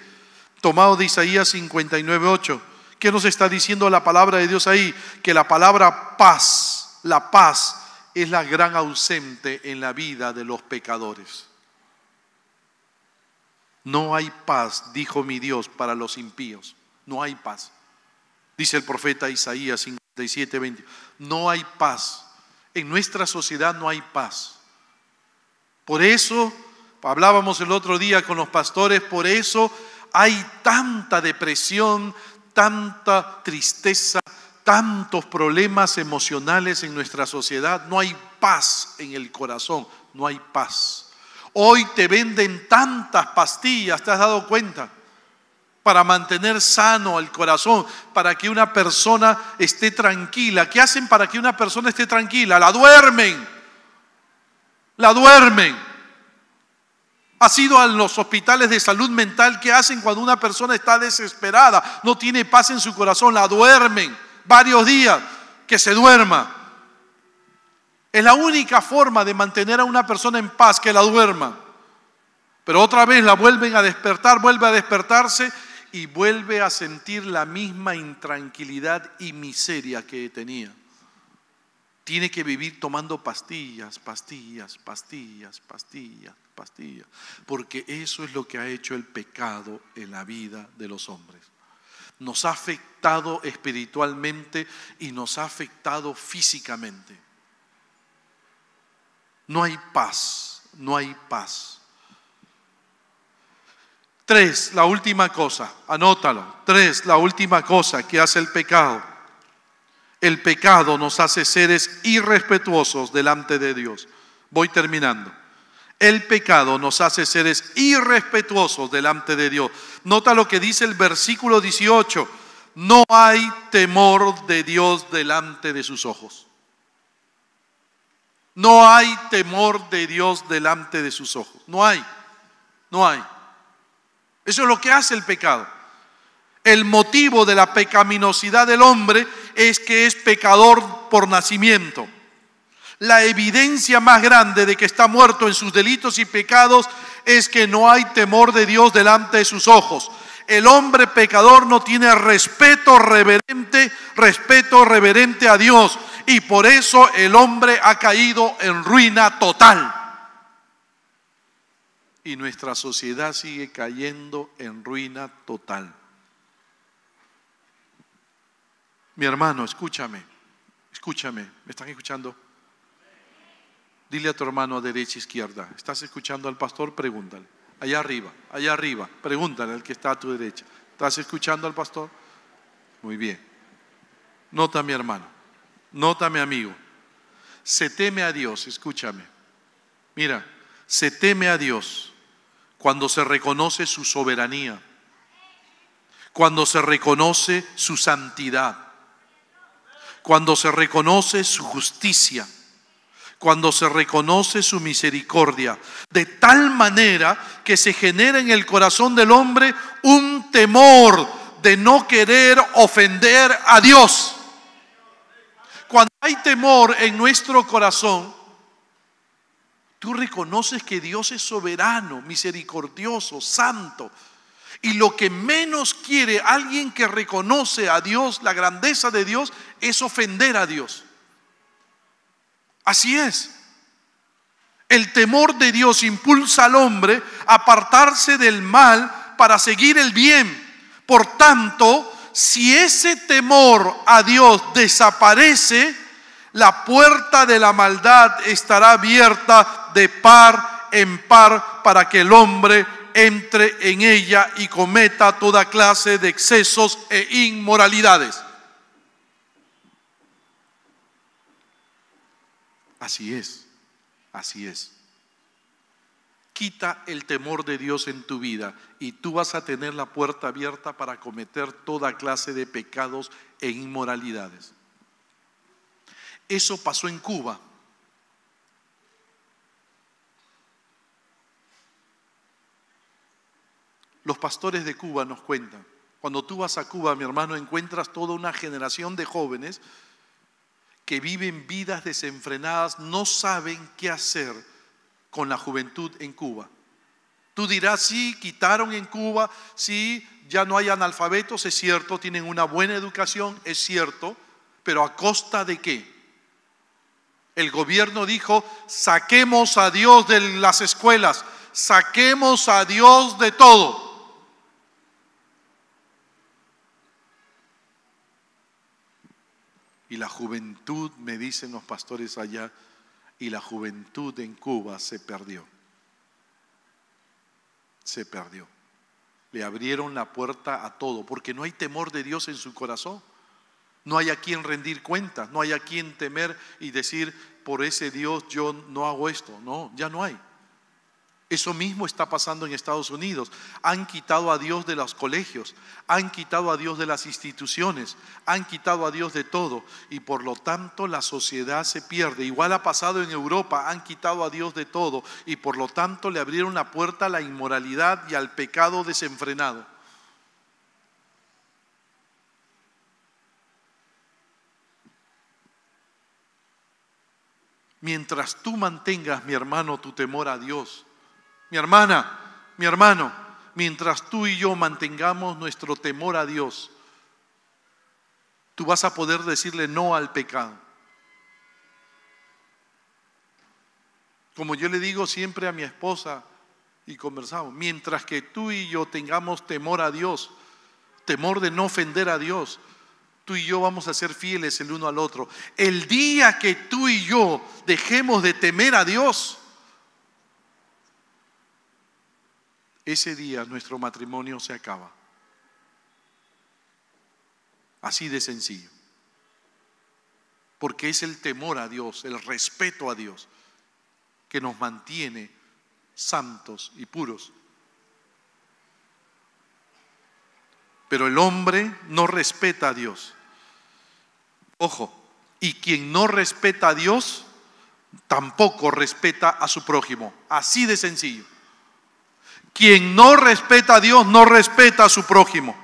Speaker 1: tomado de Isaías 59:8. ¿Qué nos está diciendo la palabra de Dios ahí? Que la palabra paz, la paz, es la gran ausente en la vida de los pecadores. No hay paz, dijo mi Dios, para los impíos. No hay paz. Dice el profeta Isaías 57:20. No hay paz. En nuestra sociedad no hay paz. Por eso, hablábamos el otro día con los pastores, por eso hay tanta depresión, tanta tristeza, tantos problemas emocionales en nuestra sociedad. No hay paz en el corazón, no hay paz. Hoy te venden tantas pastillas, ¿te has dado cuenta? Para mantener sano el corazón, para que una persona esté tranquila. ¿Qué hacen para que una persona esté tranquila? La duermen. La duermen. ¿Has ido a los hospitales de salud mental? ¿Qué hacen cuando una persona está desesperada? No tiene paz en su corazón, la duermen varios días, que se duerma. Es la única forma de mantener a una persona en paz, que la duerma. Pero otra vez la vuelven a despertar, vuelve a despertarse y vuelve a sentir la misma intranquilidad y miseria que tenía. Tiene que vivir tomando pastillas, pastillas, pastillas, pastillas, pastillas, porque eso es lo que ha hecho el pecado en la vida de los hombres. Nos ha afectado espiritualmente y nos ha afectado físicamente. No hay paz, no hay paz. 3, la última cosa, anótalo. 3, la última cosa que hace el pecado. El pecado nos hace seres irrespetuosos delante de Dios. Voy terminando. El pecado nos hace seres irrespetuosos delante de Dios. Nota lo que dice el versículo 18. No hay temor de Dios delante de sus ojos. No hay temor de Dios delante de sus ojos. No hay. No hay. Eso es lo que hace el pecado. El motivo de la pecaminosidad del hombre es que es pecador por nacimiento. La evidencia más grande de que está muerto en sus delitos y pecados es que no hay temor de Dios delante de sus ojos. El hombre pecador no tiene respeto reverente a Dios, y por eso el hombre ha caído en ruina total. Y nuestra sociedad sigue cayendo en ruina total. Mi hermano, escúchame, ¿me están escuchando? Dile a tu hermano a derecha, izquierda, ¿estás escuchando al pastor? Pregúntale. Allá arriba, pregúntale al que está a tu derecha. ¿Estás escuchando al pastor? Muy bien. Nota, mi hermano, nota, mi amigo. Se teme a Dios, escúchame. Mira, se teme a Dios cuando se reconoce su soberanía, cuando se reconoce su santidad, cuando se reconoce su justicia, cuando se reconoce su misericordia, de tal manera que se genera en el corazón del hombre un temor de no querer ofender a Dios. Cuando hay temor en nuestro corazón, tú reconoces que Dios es soberano, misericordioso, santo. Y lo que menos quiere alguien que reconoce a Dios, la grandeza de Dios, es ofender a Dios. Así es. El temor de Dios impulsa al hombre a apartarse del mal para seguir el bien. Por tanto, si ese temor a Dios desaparece, la puerta de la maldad estará abierta de par en par para que el hombre entre en ella y cometa toda clase de excesos e inmoralidades. Así es, así es. Quita el temor de Dios en tu vida y tú vas a tener la puerta abierta para cometer toda clase de pecados e inmoralidades. Eso pasó en Cuba. Los pastores de Cuba nos cuentan, cuando tú vas a Cuba, mi hermano, encuentras toda una generación de jóvenes que viven vidas desenfrenadas, no saben qué hacer con la juventud en Cuba. Tú dirás, sí, quitaron en Cuba, sí, ya no hay analfabetos, es cierto, tienen una buena educación, es cierto, pero ¿a costa de qué? El gobierno dijo, saquemos a Dios de las escuelas, saquemos a Dios de todo. Y la juventud, me dicen los pastores allá, y la juventud en Cuba se perdió. Se perdió. Le abrieron la puerta a todo, porque no hay temor de Dios en su corazón. No hay a quien rendir cuentas, no hay a quien temer y decir, por ese Dios yo no hago esto. No, ya no hay. Eso mismo está pasando en Estados Unidos. Han quitado a Dios de los colegios, han quitado a Dios de las instituciones, han quitado a Dios de todo, y por lo tanto la sociedad se pierde. Igual ha pasado en Europa, han quitado a Dios de todo y por lo tanto le abrieron la puerta a la inmoralidad y al pecado desenfrenado. Mientras tú mantengas, mi hermano, tu temor a Dios, mi hermana, mi hermano, mientras tú y yo mantengamos nuestro temor a Dios, tú vas a poder decirle no al pecado. Como yo le digo siempre a mi esposa y conversamos, mientras que tú y yo tengamos temor a Dios, temor de no ofender a Dios, tú y yo vamos a ser fieles el uno al otro. El día que tú y yo dejemos de temer a Dios, ese día nuestro matrimonio se acaba. Así de sencillo. Porque es el temor a Dios, el respeto a Dios, que nos mantiene santos y puros. Pero el hombre no respeta a Dios. Ojo, y quien no respeta a Dios, tampoco respeta a su prójimo. Así de sencillo. Quien no respeta a Dios, no respeta a su prójimo.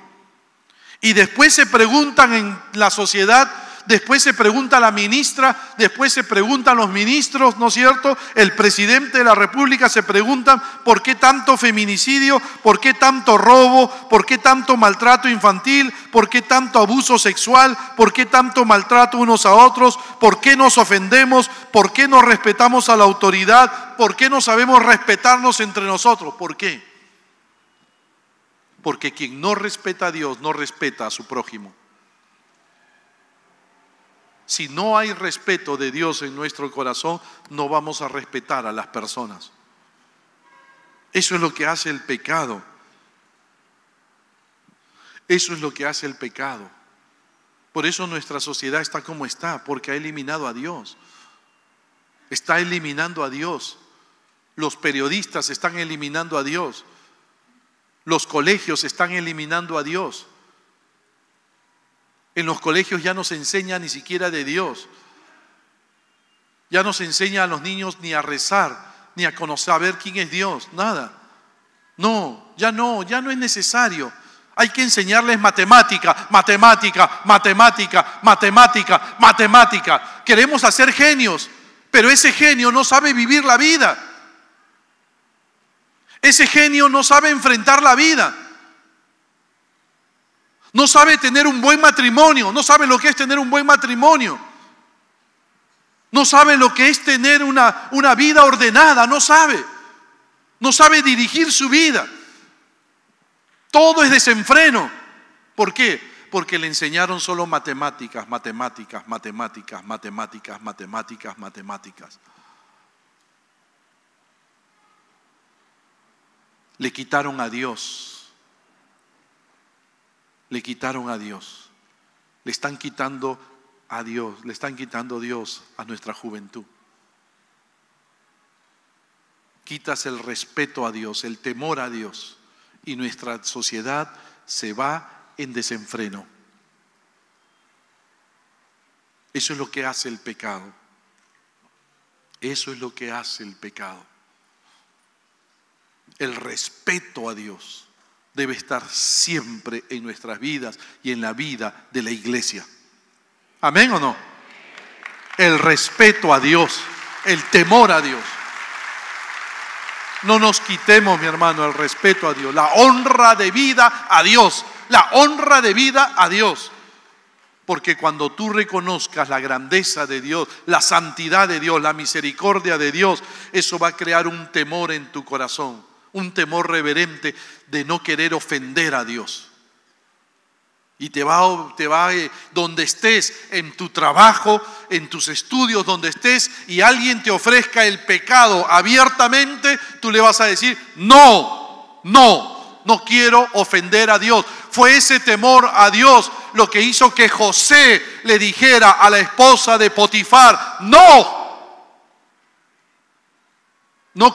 Speaker 1: Y después se preguntan en la sociedad, después se pregunta la ministra, después se preguntan los ministros, ¿no es cierto? El presidente de la República se preguntan ¿por qué tanto feminicidio? ¿Por qué tanto robo? ¿Por qué tanto maltrato infantil? ¿Por qué tanto abuso sexual? ¿Por qué tanto maltrato unos a otros? ¿Por qué nos ofendemos? ¿Por qué no respetamos a la autoridad? ¿Por qué no sabemos respetarnos entre nosotros? ¿Por qué? Porque quien no respeta a Dios no respeta a su prójimo. Si no hay respeto de Dios en nuestro corazón, no vamos a respetar a las personas. Eso es lo que hace el pecado. Eso es lo que hace el pecado. Por eso nuestra sociedad está como está, porque ha eliminado a Dios. Está eliminando a Dios. Los periodistas están eliminando a Dios. Los colegios están eliminando a Dios. En los colegios ya no se enseña ni siquiera de Dios. Ya no se enseña a los niños ni a rezar, ni a conocer, a ver quién es Dios, nada. No es necesario. Hay que enseñarles matemática. Queremos hacer genios, pero ese genio no sabe vivir la vida. Ese genio no sabe enfrentar la vida. No sabe tener un buen matrimonio, no sabe lo que es tener un buen matrimonio. No sabe lo que es tener una vida ordenada, no sabe. No sabe dirigir su vida. Todo es desenfreno. ¿Por qué? Porque le enseñaron solo matemáticas. Le quitaron a Dios. Le quitaron a Dios. Le están quitando a Dios. Le están quitando Dios a nuestra juventud. Quitas el respeto a Dios, el temor a Dios, y nuestra sociedad se va en desenfreno. Eso es lo que hace el pecado. Eso es lo que hace el pecado. El respeto a Dios debe estar siempre en nuestras vidas y en la vida de la iglesia. ¿Amén o no? El respeto a Dios, el temor a Dios. No nos quitemos, mi hermano, el respeto a Dios, la honra de vida a Dios, la honra de vida a Dios. Porque cuando tú reconozcas la grandeza de Dios, la santidad de Dios, la misericordia de Dios, eso va a crear un temor en tu corazón, un temor reverente de no querer ofender a Dios. Y te va donde estés, en tu trabajo, en tus estudios, donde estés, y alguien te ofrezca el pecado abiertamente, tú le vas a decir, no quiero ofender a Dios. Fue ese temor a Dios lo que hizo que José le dijera a la esposa de Potifar, no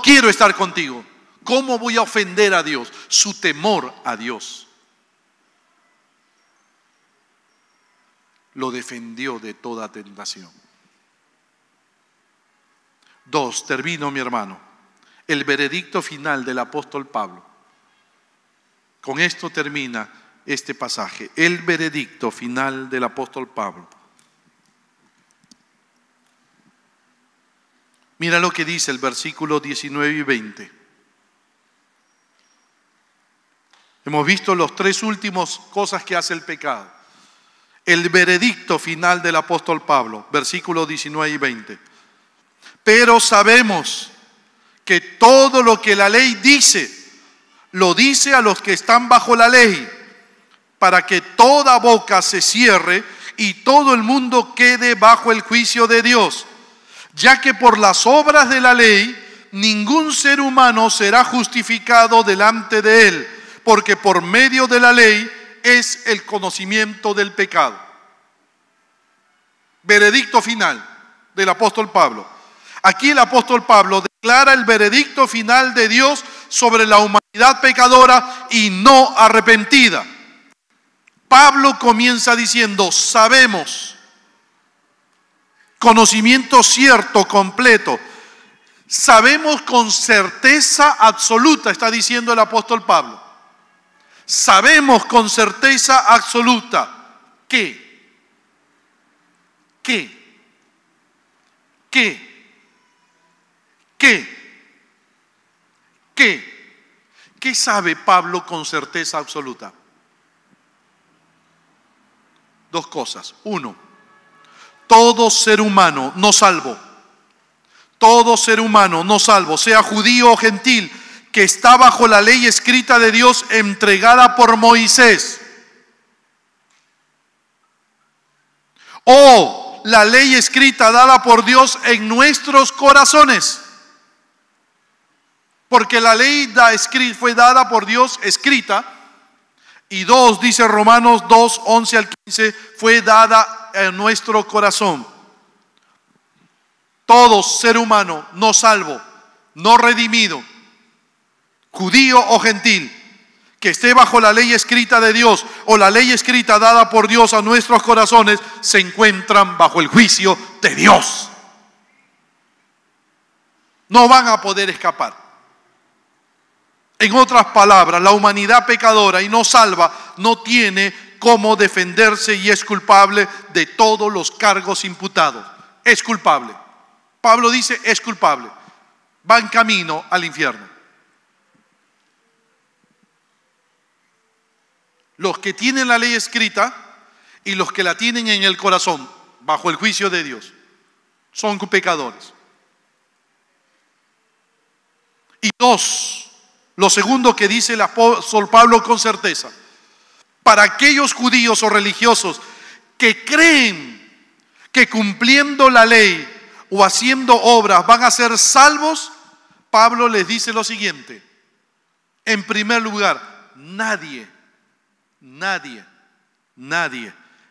Speaker 1: quiero estar contigo. ¿Cómo voy a ofender a Dios? Su temor a Dios lo defendió de toda tentación. 2, termino, mi hermano. El veredicto final del apóstol Pablo. Con esto termina este pasaje. El veredicto final del apóstol Pablo. Mira lo que dice el versículo 19 y 20. Hemos visto los 3 últimos cosas que hace el pecado. El veredicto final del apóstol Pablo, versículos 19 y 20. Pero sabemos que todo lo que la ley dice, lo dice a los que están bajo la ley, para que toda boca se cierre y todo el mundo quede bajo el juicio de Dios, ya que por las obras de la ley ningún ser humano será justificado delante de él, porque por medio de la ley es el conocimiento del pecado. Veredicto final del apóstol Pablo. Aquí el apóstol Pablo declara el veredicto final de Dios sobre la humanidad pecadora y no arrepentida. Pablo comienza diciendo, sabemos, conocimiento cierto, completo. Sabemos con certeza absoluta, está diciendo el apóstol Pablo. Sabemos con certeza absoluta que ¿Qué sabe Pablo con certeza absoluta? 2 cosas. 1, todo ser humano no salvo, sea judío o gentil, que está bajo la ley escrita de Dios entregada por Moisés, o la ley escrita dada por Dios en nuestros corazones. Porque la ley fue dada por Dios escrita. Y 2, dice Romanos 2, 11 al 15, fue dada en nuestro corazón. Todo ser humano no salvo, no redimido, judío o gentil, que esté bajo la ley escrita de Dios o la ley escrita dada por Dios a nuestros corazones, se encuentran bajo el juicio de Dios. No van a poder escapar. En otras palabras, la humanidad pecadora y no salva no tiene cómo defenderse y es culpable de todos los cargos imputados. Es culpable. Pablo dice, es culpable. Va en camino al infierno. Los que tienen la ley escrita y los que la tienen en el corazón, bajo el juicio de Dios, son pecadores. Y 2, lo segundo que dice el apóstol Pablo con certeza, para aquellos judíos o religiosos que creen que cumpliendo la ley o haciendo obras van a ser salvos, Pablo les dice lo siguiente. En primer lugar, nadie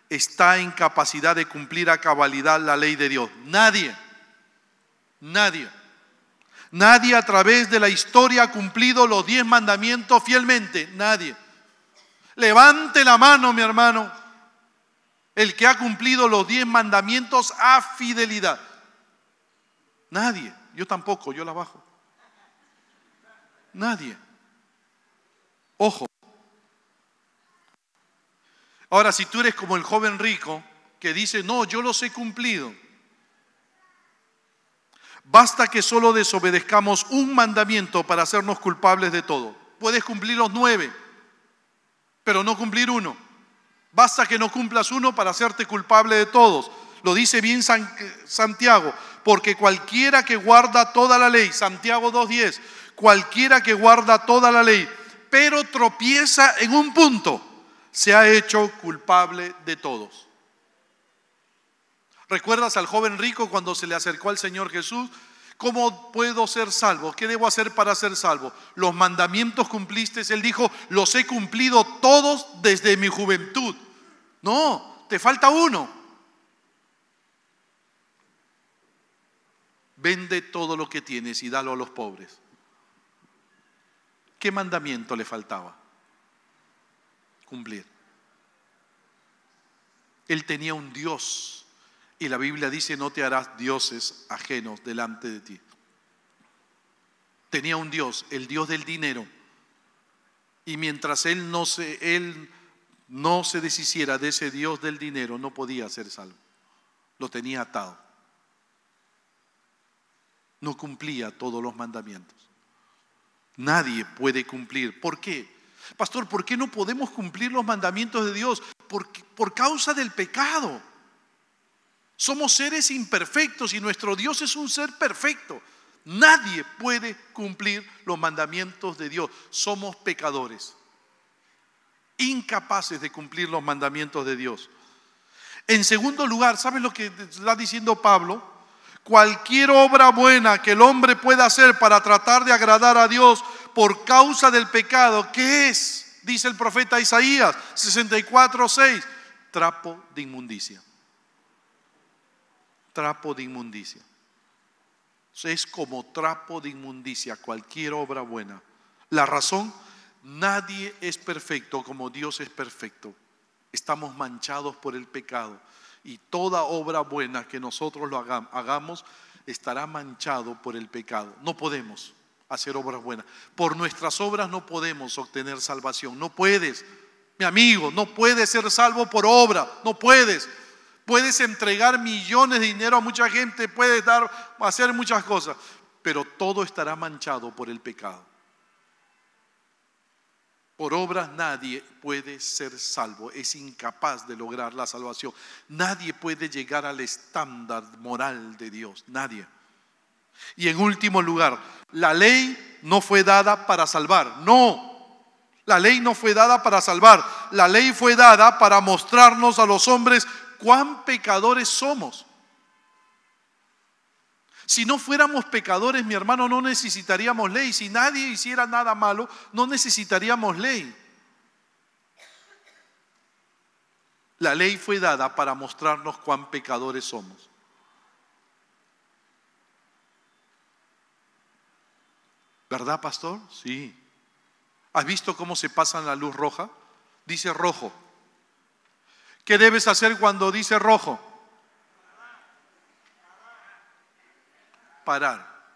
Speaker 1: está en capacidad de cumplir a cabalidad la ley de Dios. Nadie a través de la historia ha cumplido los 10 mandamientos fielmente. Nadie. Levante la mano, mi hermano, el que ha cumplido los 10 mandamientos a fidelidad. Nadie. Yo tampoco, yo la bajo. Nadie. Ojo. Ahora, si tú eres como el joven rico que dice, no, yo los he cumplido. Basta que solo desobedezcamos un mandamiento para hacernos culpables de todo. Puedes cumplir los 9, pero no cumplir uno. Basta que no cumplas uno para hacerte culpable de todos. Lo dice bien Santiago, porque cualquiera que guarda toda la ley, Santiago 2:10, cualquiera que guarda toda la ley, pero tropieza en un punto, se ha hecho culpable de todos. ¿Recuerdas al joven rico cuando se le acercó al Señor Jesús? ¿Cómo puedo ser salvo? ¿Qué debo hacer para ser salvo? ¿Los mandamientos cumpliste? Él dijo, los he cumplido todos desde mi juventud. No, te falta uno. Vende todo lo que tienes y dalo a los pobres. ¿Qué mandamiento le faltaba cumplir? Él tenía un Dios. Y la Biblia dice, no te harás dioses ajenos delante de ti. Tenía un Dios, el Dios del dinero. Y mientras él no se deshiciera de ese Dios del dinero, no podía ser salvo. Lo tenía atado. No cumplía todos los mandamientos. Nadie puede cumplir. ¿Por qué? Pastor, ¿por qué no podemos cumplir los mandamientos de Dios? Por causa del pecado. Somos seres imperfectos y nuestro Dios es un ser perfecto. Nadie puede cumplir los mandamientos de Dios. Somos pecadores, incapaces de cumplir los mandamientos de Dios. En segundo lugar, ¿sabes lo que está diciendo Pablo? Cualquier obra buena que el hombre pueda hacer para tratar de agradar a Dios por causa del pecado, ¿qué es? Dice el profeta Isaías 64:6, trapo de inmundicia. Trapo de inmundicia. Es como trapo de inmundicia cualquier obra buena. La razón, nadie es perfecto como Dios es perfecto. Estamos manchados por el pecado y toda obra buena que nosotros lo hagamos estará manchado por el pecado. No podemos hacer obras buenas. Por nuestras obras no podemos obtener salvación. No puedes, mi amigo, no puedes ser salvo por obra. No puedes. Puedes entregar millones de dinero a mucha gente, puedes hacer muchas cosas, pero todo estará manchado por el pecado. Por obras nadie puede ser salvo, es incapaz de lograr la salvación. Nadie puede llegar al estándar moral de Dios, nadie. Y en último lugar, la ley no fue dada para salvar, no. La ley no fue dada para salvar, la ley fue dada para mostrarnos a los hombres cuán pecadores somos. Si no fuéramos pecadores, mi hermano, no necesitaríamos ley. Si nadie hiciera nada malo, no necesitaríamos ley. La ley fue dada para mostrarnos cuán pecadores somos. ¿Verdad, pastor? Sí. ¿Has visto cómo se pasa la luz roja? Dice rojo. ¿Qué debes hacer cuando dice rojo? Parar.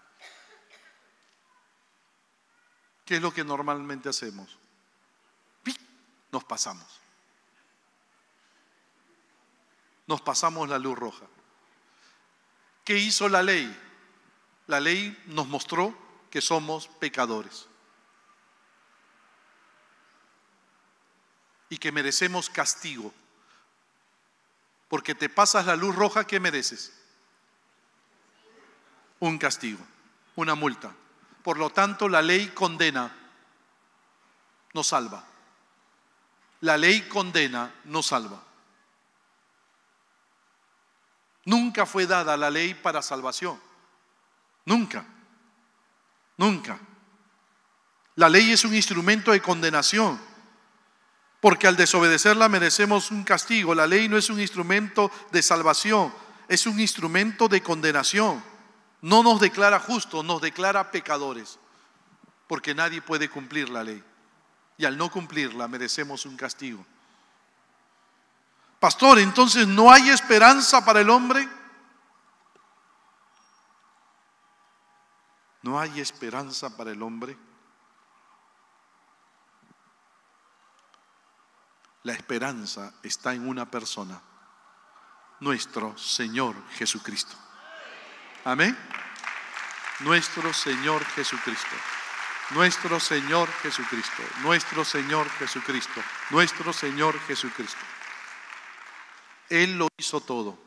Speaker 1: ¿Qué es lo que normalmente hacemos? Nos pasamos. Nos pasamos la luz roja. ¿Qué hizo la ley? La ley nos mostró que somos pecadores y que merecemos castigo. Porque te pasas la luz roja, ¿qué mereces? Un castigo, una multa. Por lo tanto, la ley condena, no salva. La ley condena, no salva. Nunca fue dada la ley para salvación. Nunca. Nunca. La ley es un instrumento de condenación. Porque al desobedecerla merecemos un castigo. La ley no es un instrumento de salvación, es un instrumento de condenación. No nos declara justos, nos declara pecadores. Porque nadie puede cumplir la ley. Y al no cumplirla merecemos un castigo. Pastor, entonces ¿no hay esperanza para el hombre? ¿No hay esperanza para el hombre? La esperanza está en una persona, nuestro Señor Jesucristo. Amén. Nuestro Señor Jesucristo. Nuestro Señor Jesucristo. Nuestro Señor Jesucristo. Nuestro Señor Jesucristo. Él lo hizo todo.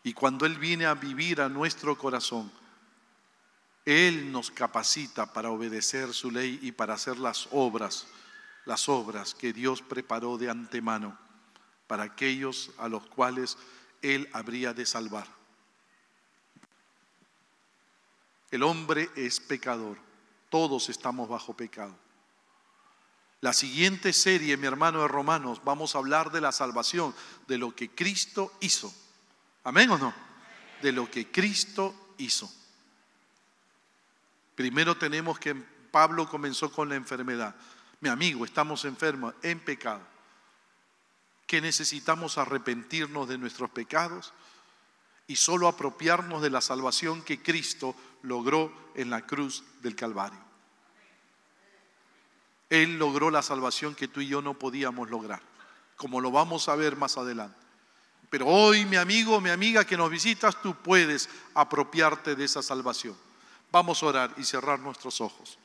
Speaker 1: Y cuando Él viene a vivir a nuestro corazón, Él nos capacita para obedecer su ley y para hacer las obras que Dios preparó de antemano para aquellos a los cuales Él habría de salvar. El hombre es pecador, todos estamos bajo pecado. La siguiente serie, mi hermano, de Romanos, vamos a hablar de la salvación, de lo que Cristo hizo. ¿Amén o no? De lo que Cristo hizo. Primero tenemos que, Pablo comenzó con la enfermedad. Mi amigo, estamos enfermos en pecado. ¿Qué necesitamos? Arrepentirnos de nuestros pecados y solo apropiarnos de la salvación que Cristo logró en la cruz del Calvario. Él logró la salvación que tú y yo no podíamos lograr, como lo vamos a ver más adelante. Pero hoy, mi amigo, mi amiga que nos visitas, tú puedes apropiarte de esa salvación. Vamos a orar y cerrar nuestros ojos.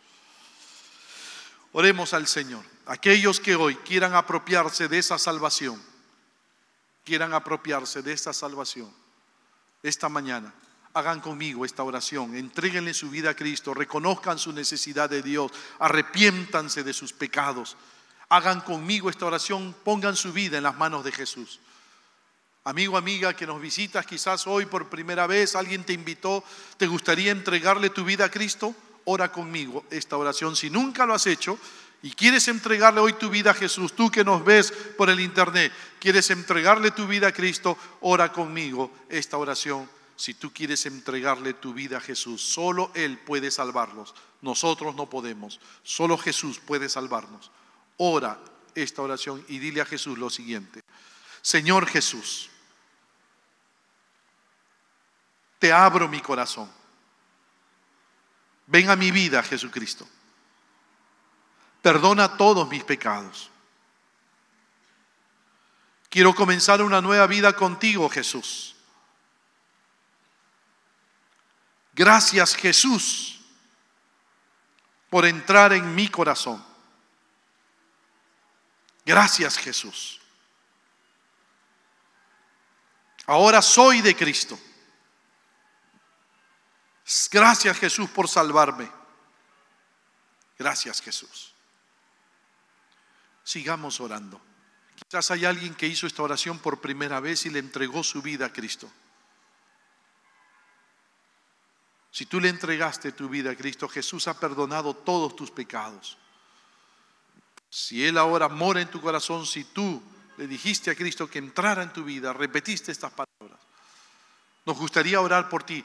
Speaker 1: Oremos al Señor. Aquellos que hoy quieran apropiarse de esa salvación, esta mañana, hagan conmigo esta oración, entréguenle su vida a Cristo, reconozcan su necesidad de Dios, arrepiéntanse de sus pecados, hagan conmigo esta oración, pongan su vida en las manos de Jesús. Amigo, amiga que nos visitas quizás hoy por primera vez, alguien te invitó, ¿te gustaría entregarle tu vida a Cristo? Ora conmigo esta oración. Si nunca lo has hecho y quieres entregarle hoy tu vida a Jesús, tú que nos ves por el internet, quieres entregarle tu vida a Cristo, ora conmigo esta oración. Si tú quieres entregarle tu vida a Jesús, solo Él puede salvarnos. Nosotros no podemos, solo Jesús puede salvarnos. Ora esta oración y dile a Jesús lo siguiente: Señor Jesús, te abro mi corazón. Ven a mi vida, Jesucristo. Perdona todos mis pecados. Quiero comenzar una nueva vida contigo, Jesús. Gracias, Jesús, por entrar en mi corazón. Gracias, Jesús. Ahora soy de Cristo. Gracias, Jesús, por salvarme. Gracias, Jesús. Sigamos orando. Quizás hay alguien que hizo esta oración por primera vez y le entregó su vida a Cristo. Si tú le entregaste tu vida a Cristo, Jesús ha perdonado todos tus pecados. Si Él ahora mora en tu corazón, si tú le dijiste a Cristo que entrara en tu vida, repetiste estas palabras, nos gustaría orar por ti.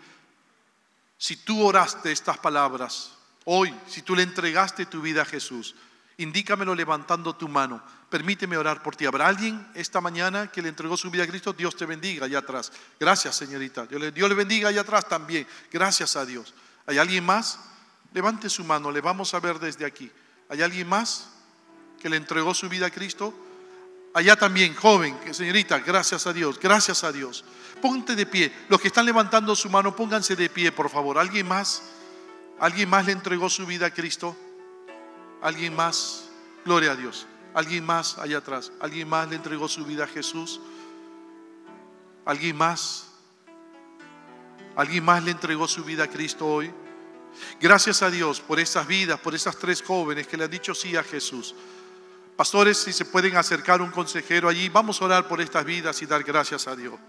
Speaker 1: Si tú oraste estas palabras hoy, si tú le entregaste tu vida a Jesús, indícamelo levantando tu mano. Permíteme orar por ti. ¿Habrá alguien esta mañana que le entregó su vida a Cristo? Dios te bendiga allá atrás. Gracias, señorita. Dios le bendiga allá atrás también. Gracias a Dios. ¿Hay alguien más? Levante su mano, le vamos a ver desde aquí. ¿Hay alguien más que le entregó su vida a Cristo? Allá también, joven, señorita, gracias a Dios, gracias a Dios. Ponte de pie. Los que están levantando su mano, pónganse de pie, por favor. ¿Alguien más? ¿Alguien más le entregó su vida a Cristo? ¿Alguien más? Gloria a Dios. ¿Alguien más allá atrás? ¿Alguien más le entregó su vida a Jesús? ¿Alguien más? ¿Alguien más le entregó su vida a Cristo hoy? Gracias a Dios por esas vidas, por esas 3 jóvenes que le han dicho sí a Jesús. Pastores, si se pueden acercar un consejero allí, vamos a orar por estas vidas y dar gracias a Dios.